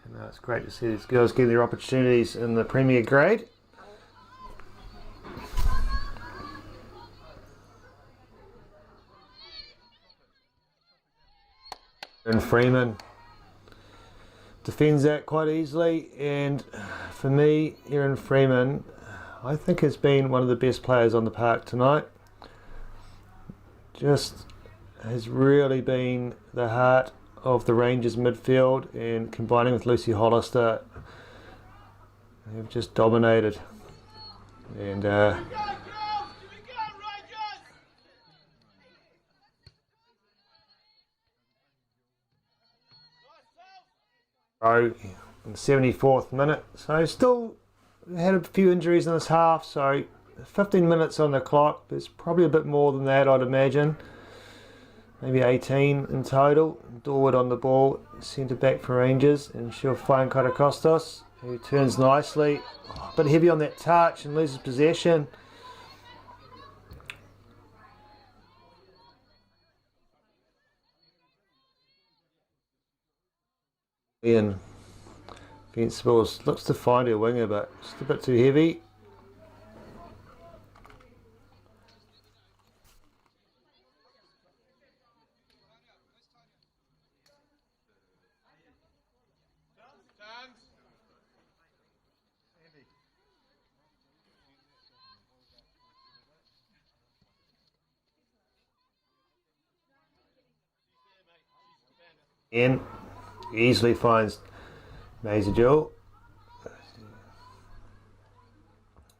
And, it's great to see these girls getting their opportunities in the Premier grade. And Freeman defends that quite easily, and for me, Erin Freeman, I think has been one of the best players on the park tonight. Just has really been the heart of the Rangers midfield, and combining with Lucy Hollister, they've just dominated. And in the 74th minute, so still had a few injuries in this half, so 15 minutes on the clock. There's probably a bit more than that, I'd imagine, maybe 18 in total. Dorwood on the ball, centre back for Rangers, and she'll find Katakostas, who turns nicely, a bit heavy on that touch and loses possession. Ian Fencibles looks to find her winger, but just a bit too heavy. And easily finds Maisie Jewell,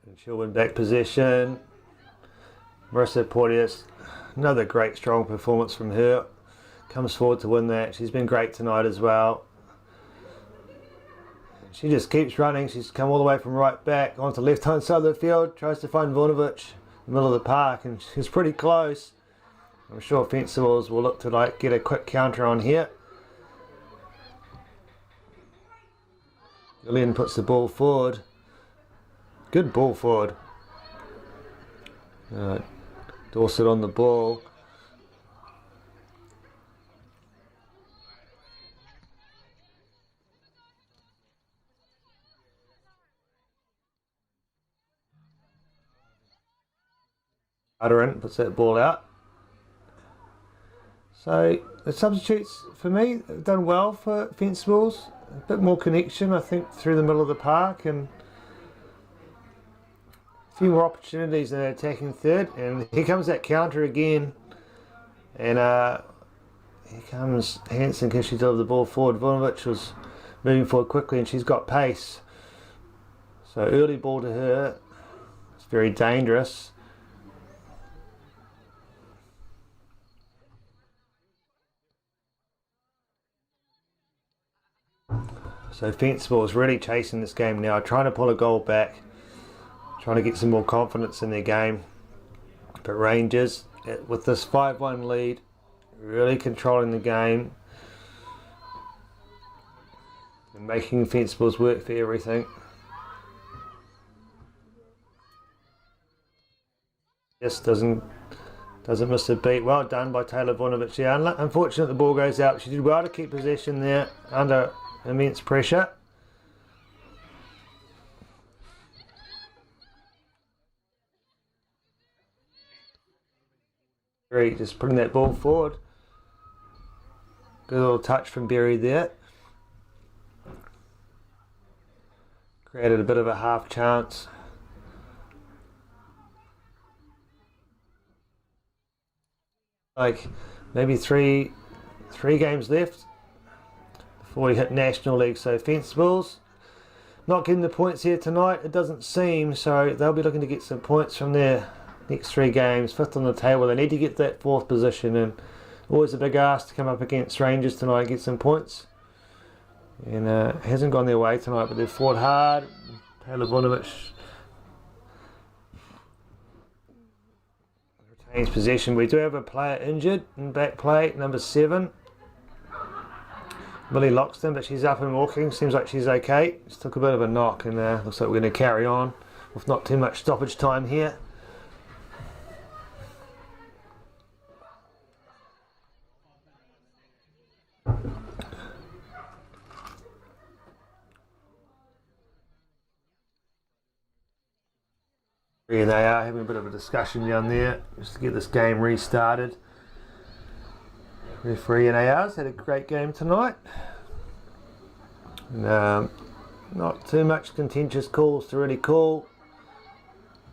and she'll win back possession. Marissa Porteous, another great strong performance from her, comes forward to win that. She's been great tonight as well. She just keeps running. She's come all the way from right back onto left hand side of the field, tries to find Vonovich in the middle of the park, and she's pretty close. I'm sure Fencibles will look to get a quick counter on here. Gillian puts the ball forward. Good ball forward. Dorset on the ball. Utterant puts that ball out. So the substitutes for me have done well for Fencibles. A bit more connection, I think, through the middle of the park, and a few more opportunities in the attacking third. And here comes that counter again, and here comes Hansen because she delivered the ball forward. Vonovich was moving forward quickly, and she's got pace, so early ball to her. It's very dangerous. So Fencible is really chasing this game now, trying to pull a goal back, trying to get some more confidence in their game. But Rangers, with this 5-1 lead, really controlling the game and making Fencibles work for everything. Just doesn't miss a beat. Well done by Taylor Vonovich. Yeah, unfortunate the ball goes out. She did well to keep possession there under immense pressure. Just putting that ball forward. Good little touch from Berry there. Created a bit of a half chance. Like maybe three games left before we hit National League. So Fencibles not getting the points here tonight, it doesn't seem, so they'll be looking to get some points from their next 3 games. 5th on the table, they need to get that 4th position, and always a big ask to come up against Rangers tonight and get some points. And it hasn't gone their way tonight, but they've fought hard. Taylor Vonovich retains possession. We do have a player injured in back play, number 7. Millie Loxton, but she's up and walking. Seems like she's okay. Just took a bit of a knock, and looks like we're going to carry on with not too much stoppage time here. And they are having a bit of a discussion down there just to get this game restarted. Referee and AR's had a great game tonight. And, not too much contentious calls to really call,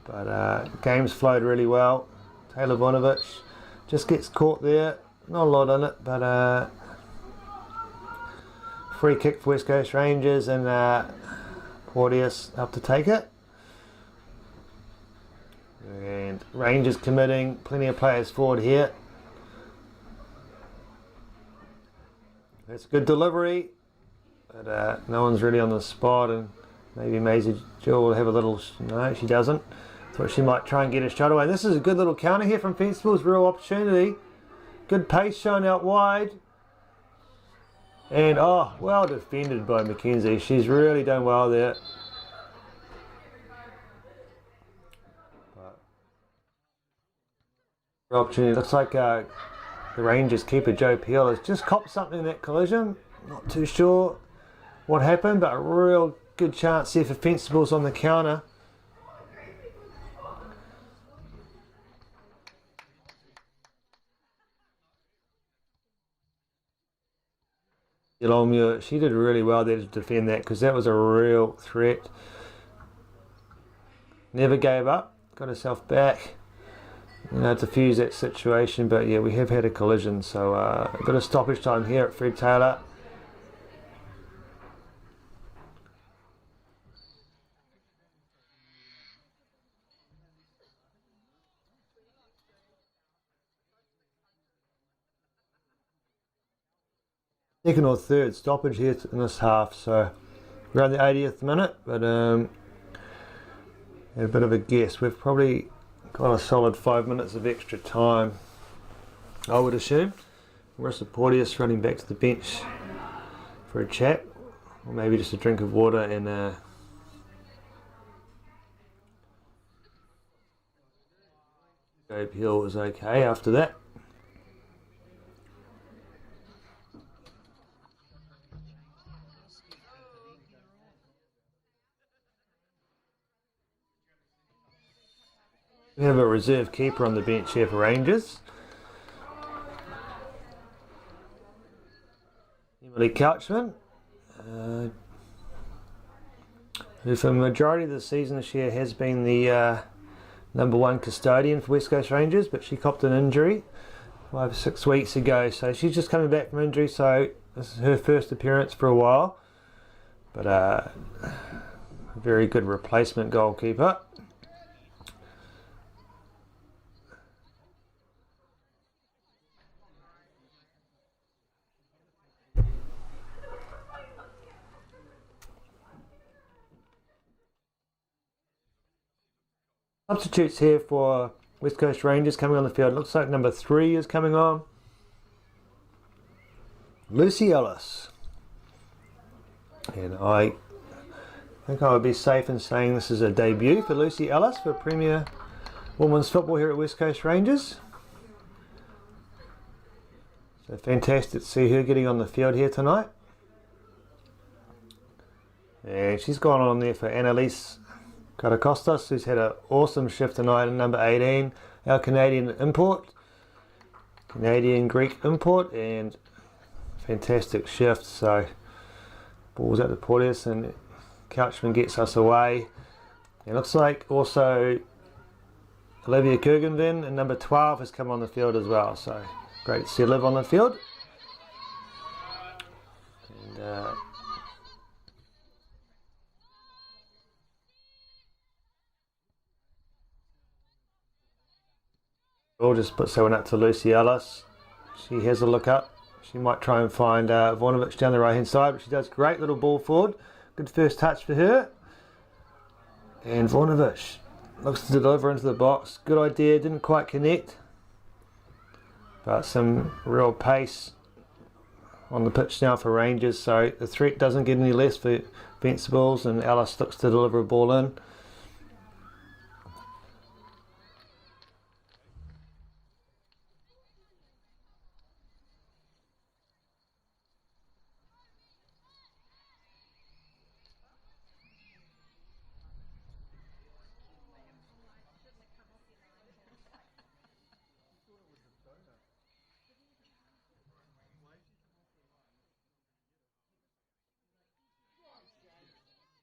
but games flowed really well. Taylor Vonovich just gets caught there, not a lot in it, but free kick for West Coast Rangers, and Porteous up to take it. And Rangers committing plenty of players forward here. That's a good delivery, but no one's really on the spot, and maybe Maisie Jill will have a little. No, she doesn't. Thought she might try and get a shot away. This is a good little counter here from Fencibles. Real opportunity. Good pace shown out wide. And well defended by Mackenzie. She's really done well there. Opportunity. Looks like the Rangers keeper Joe Peel has just copped something in that collision. Not too sure what happened, but a real good chance here for Fencibles on the counter. Yolomua, she did really well there to defend that, because that was a real threat. Never gave up, got herself back. To fuse that situation, but yeah, we have had a collision, so a bit of stoppage time here at Fred Taylor. Second or third stoppage here in this half, so around the 80th minute, but a bit of a guess. We've probably got a solid 5 minutes of extra time, I would assume. Marissa Porteous running back to the bench for a chat, or maybe just a drink of water, and Joe Peel was okay after that. We have a reserve keeper on the bench here for Rangers. Emily Couchman, who for the majority of the season this year has been the #1 custodian for West Coast Rangers, but she copped an injury 5 or 6 weeks ago, so she's just coming back from injury, so this is her first appearance for a while, but a very good replacement goalkeeper. Substitutes here for West Coast Rangers coming on the field. Looks like number 3 is coming on. Lucy Ellis. And I think I would be safe in saying this is a debut for Lucy Ellis for Premier Women's Football here at West Coast Rangers. So fantastic to see her getting on the field here tonight. And she's gone on there for Annalise Karakostas, who's had an awesome shift tonight in number 18, our Canadian Greek import, and fantastic shift. So balls out to Porteous, and Couchman gets us away. It looks like also Olivia Kurgenvin and number 12 has come on the field as well, so great to see Liv on the field. And we'll just put someone up to Lucy Ellis. She has a look up. She might try and find Vonovich down the right hand side, but she does great little ball forward. Good first touch for her. And Vonovich looks to deliver into the box. Good idea, didn't quite connect, but some real pace on the pitch now for Rangers, so the threat doesn't get any less for Fencibles, and Alice looks to deliver a ball in.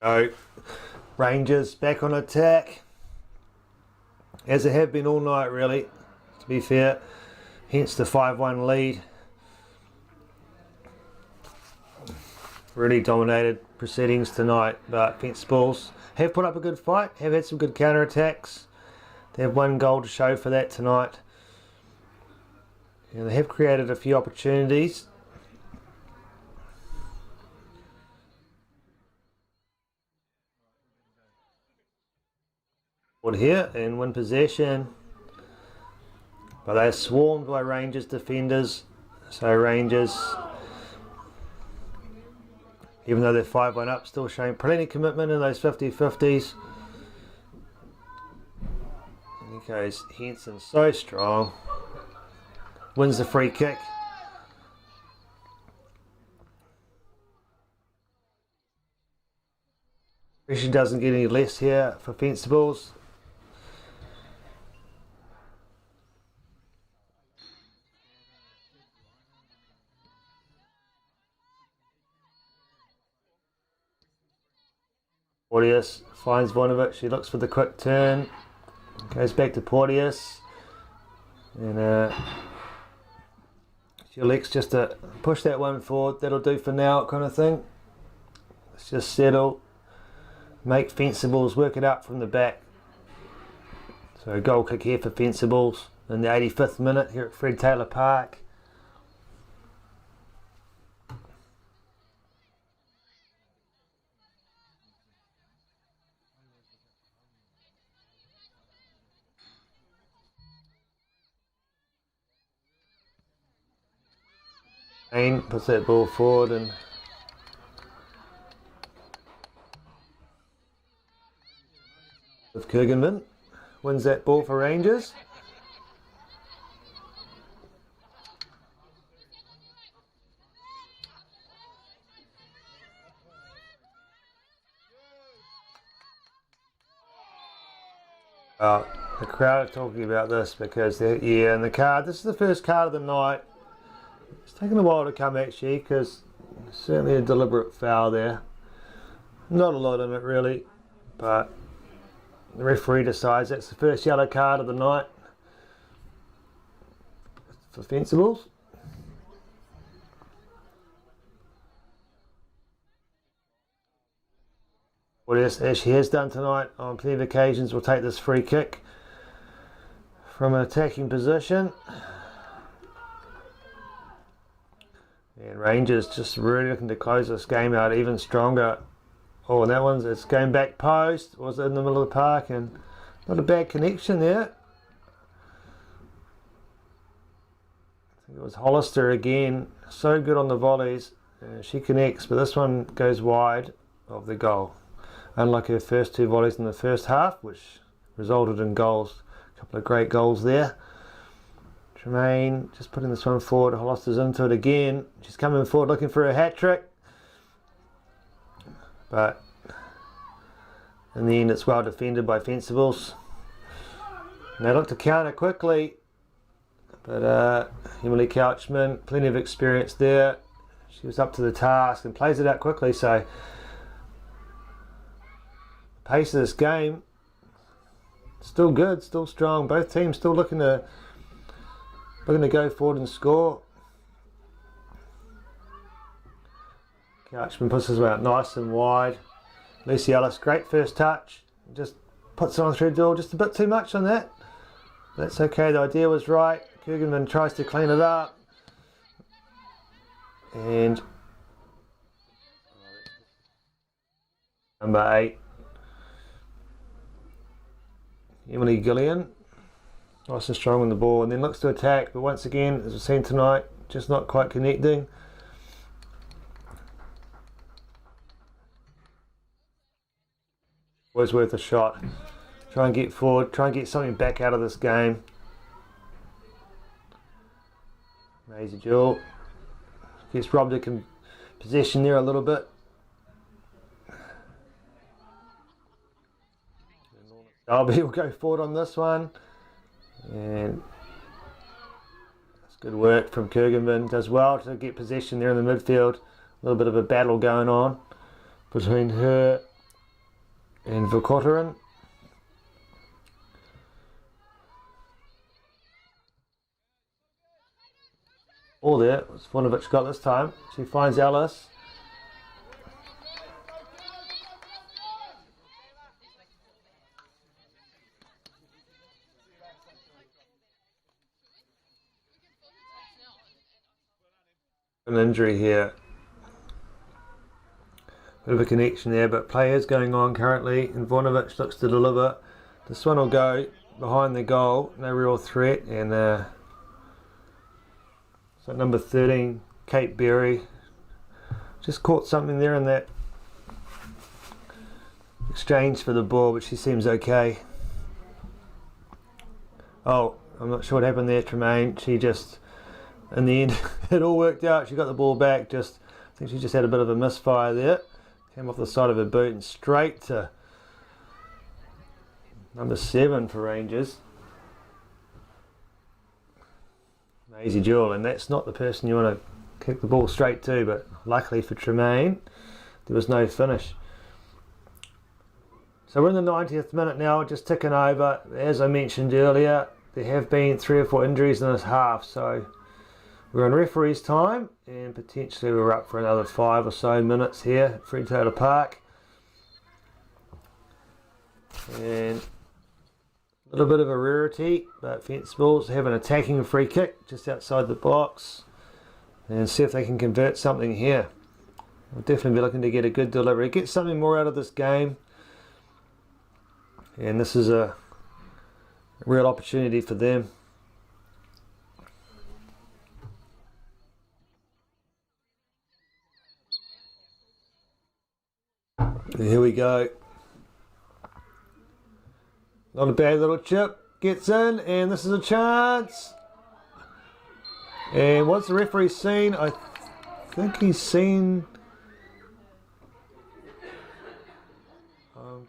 So, Rangers back on attack, as they have been all night really, to be fair, hence the 5-1 lead. Really dominated proceedings tonight, but Fencibles have put up a good fight, have had some good counter-attacks. They have 1 goal to show for that tonight. And they have created a few opportunities. Here and win possession, but they're swarmed by Rangers defenders. So Rangers, even though they're 5-1 up, still showing plenty of commitment in those 50-50s. And he goes Henson, so strong, wins the free kick. Pressure doesn't get any less here for Fencibles. Porteous finds Vonovich, she looks for the quick turn, goes back to Porteous, and she elects just to push that one forward. That'll do for now, kind of thing. Let's just settle, make Fencibles work it up from the back. So a goal kick here for Fencibles in the 85th minute here at Fred Taylor Park. Kane puts that ball forward and with Kurganman wins that ball for Rangers. The crowd are talking about this because in the card, this is the first card of the night. It's taken a while to come actually, because certainly a deliberate foul there. Not a lot in it really, but the referee decides that's the first yellow card of the night for Fencibles. As she has done tonight on plenty of occasions, will take this free kick from an attacking position. And Rangers just really looking to close this game out even stronger. Oh, and that one's, it's going back post. Was in the middle of the park, and not a bad connection there. I think it was Hollister again. So good on the volleys. She connects, but this one goes wide of the goal. Unlike her first 2 volleys in the first half, which resulted in goals. A couple of great goals there. Tremaine just putting this one forward. Hollister's into it again. She's coming forward looking for a hat-trick. But in the end it's well defended by Fencibles. And they look to counter quickly. But Emily Couchman, plenty of experience there. She was up to the task and plays it out quickly. So the pace of this game, still good, still strong. Both teams still looking to go forward and score. Couchman puts his way out nice and wide. Lucy Ellis, great first touch. Just puts it on through the door, just a bit too much on that. That's okay, the idea was right. Kurganman tries to clean it up. And number 8, Emily Gillian. Nice and strong on the ball, and then looks to attack, but once again, as we've seen tonight, just not quite connecting. Was worth a shot. Try and get forward, try and get something back out of this game. Amazing Jewel. Gets robbed of possession there a little bit. Darby will go forward on this one. And that's good work from Kurganvin. Does well to get possession there in the midfield. A little bit of a battle going on between her and Vukotorin. All there, Svanovic got this time. She finds Alice. An injury here. Bit of a connection there, but play is going on currently, and Vornovic looks to deliver. This one will go behind the goal, no real threat, and so number 13, Kate Berry, just caught something there in that exchange for the ball, but she seems okay. Oh, I'm not sure what happened there, Tremaine. She just, in the end, it all worked out. She got the ball back. I think she just had a bit of a misfire there. Came off the side of her boot and straight to number 7 for Rangers. Maisie Jewell, and that's not the person you want to kick the ball straight to, but luckily for Tremaine, there was no finish. So we're in the 90th minute now, just ticking over. As I mentioned earlier, there have been 3 or 4 injuries in this half, so we're in referee's time, and potentially we're up for another 5 or so minutes here at Fred Taylor Park. And a little bit of a rarity, but Fencibles have an attacking free kick just outside the box, and see if they can convert something here. We'll definitely be looking to get a good delivery, get something more out of this game, and this is a real opportunity for them. And here we go. Not a bad little chip. Gets in, and this is a chance. And what's the referee seen? I think he's seen...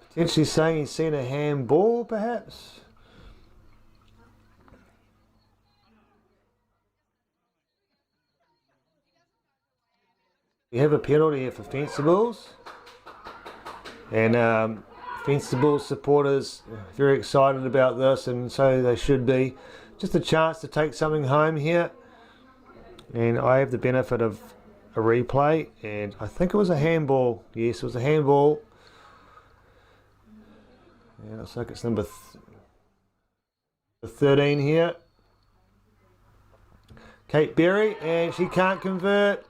potentially saying he's seen a handball, perhaps? We have a penalty here for Fencibles. And Fencibles supporters very excited about this, and so they should be. Just a chance to take something home here. And I have the benefit of a replay, and I think it was a handball. Yes, it was a handball. Yeah, looks like it's number 13 here. Kate Berry, and she can't convert.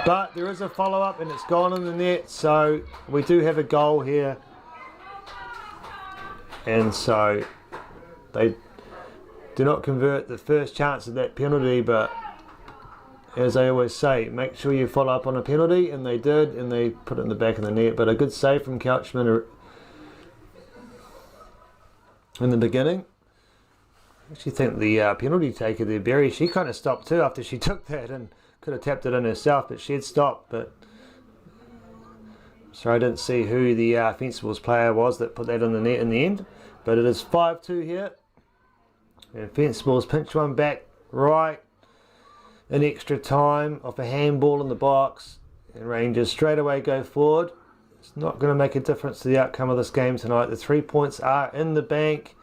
But there is a follow-up, and it's gone in the net, so we do have a goal here. And so they do not convert the first chance of that penalty, but as I always say, make sure you follow up on a penalty, and they did, and they put it in the back of the net. But a good save from Couchman in the beginning. I actually think the penalty taker there, Berry, she kind of stopped too after she took that, and could have tapped it in herself, but she had stopped. But sorry, I didn't see who the Fencibles player was that put that in the net in the end. But it is 5-2 here, and Fencibles pinch one back right in extra time off a handball in the box, and Rangers straight away go forward. It's not going to make a difference to the outcome of this game tonight. The 3 points are in the bank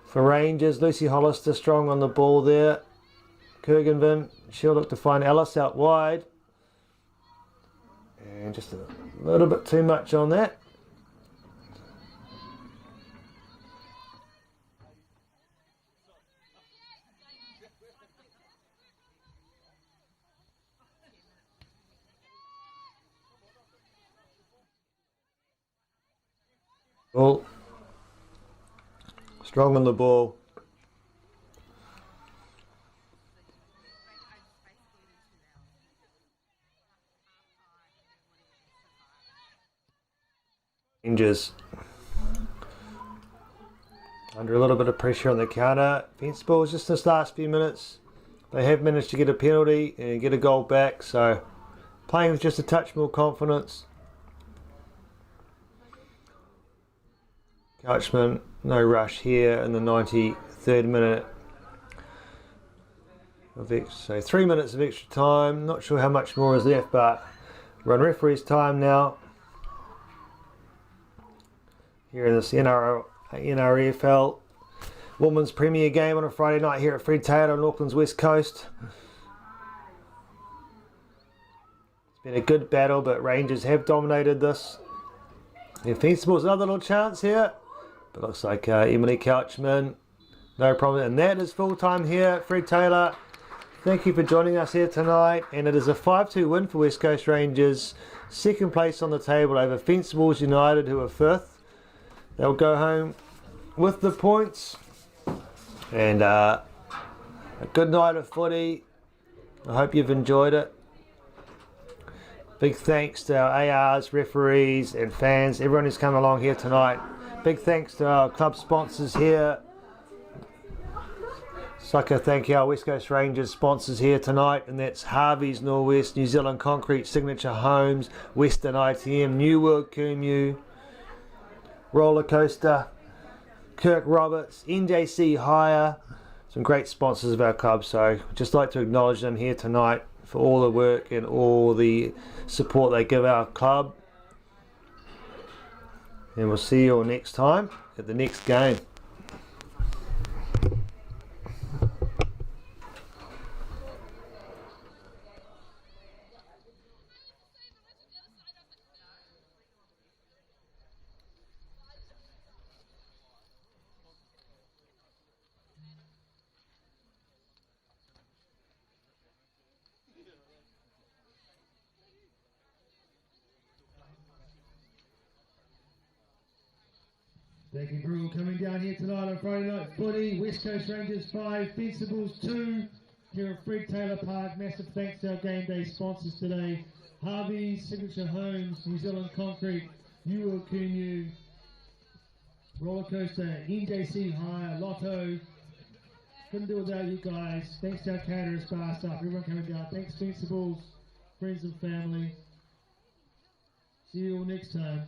for Rangers. Lucy Hollister strong on the ball there. Kurganvin, she'll look to find Alice out wide. And just a little bit too much on that. Well, strong on the ball. Rangers under a little bit of pressure on the counter. Fencibles just this last few minutes. They have managed to get a penalty and get a goal back, so playing with just a touch more confidence. Couchman, no rush here in the 93rd minute. So 3 minutes of extra time. Not sure how much more is left, but we're on referee's time now. Here in this NRFL Women's Premier game on a Friday night here at Fred Taylor on Auckland's West Coast. It's been a good battle, but Rangers have dominated this. Fencibles, another little chance here, but looks like Emily Couchman, no problem. And that is full time here at Fred Taylor. Thank you for joining us here tonight, and it is a 5-2 win for West Coast Rangers. Second place on the table over Fencibles United, who are 5th. They'll go home with the points. And a good night of footy. I hope you've enjoyed it. Big thanks to our ARs, referees and fans, everyone who's come along here tonight. Big thanks to our club sponsors here. Sucker thank you, our West Coast Rangers sponsors here tonight, and that's Harvey's Norwest, New Zealand Concrete, Signature Homes, Western ITM, New World Kumu, Roller Coaster, Kirk Roberts, NJC Hire, some great sponsors of our club, so just like to acknowledge them here tonight for all the work and all the support they give our club. And we'll see you all next time at the next game. Thank you, Brew, coming down here tonight on Friday Night Footy. West Coast Rangers 5, Fencibles 2, here at Fred Taylor Park. Massive thanks to our game day sponsors today. Harvey's, Signature Homes, New Zealand Concrete, New World Kumu, Roller Coaster, NJC Hire, Lotto. Couldn't do without you guys. Thanks to our caterers, bar staff, everyone coming down. Thanks Fencibles, friends and family. See you all next time.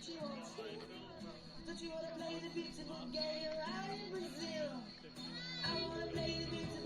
what you want to? Don't you wanna play the beautiful game right in Brazil? I wanna play the beautiful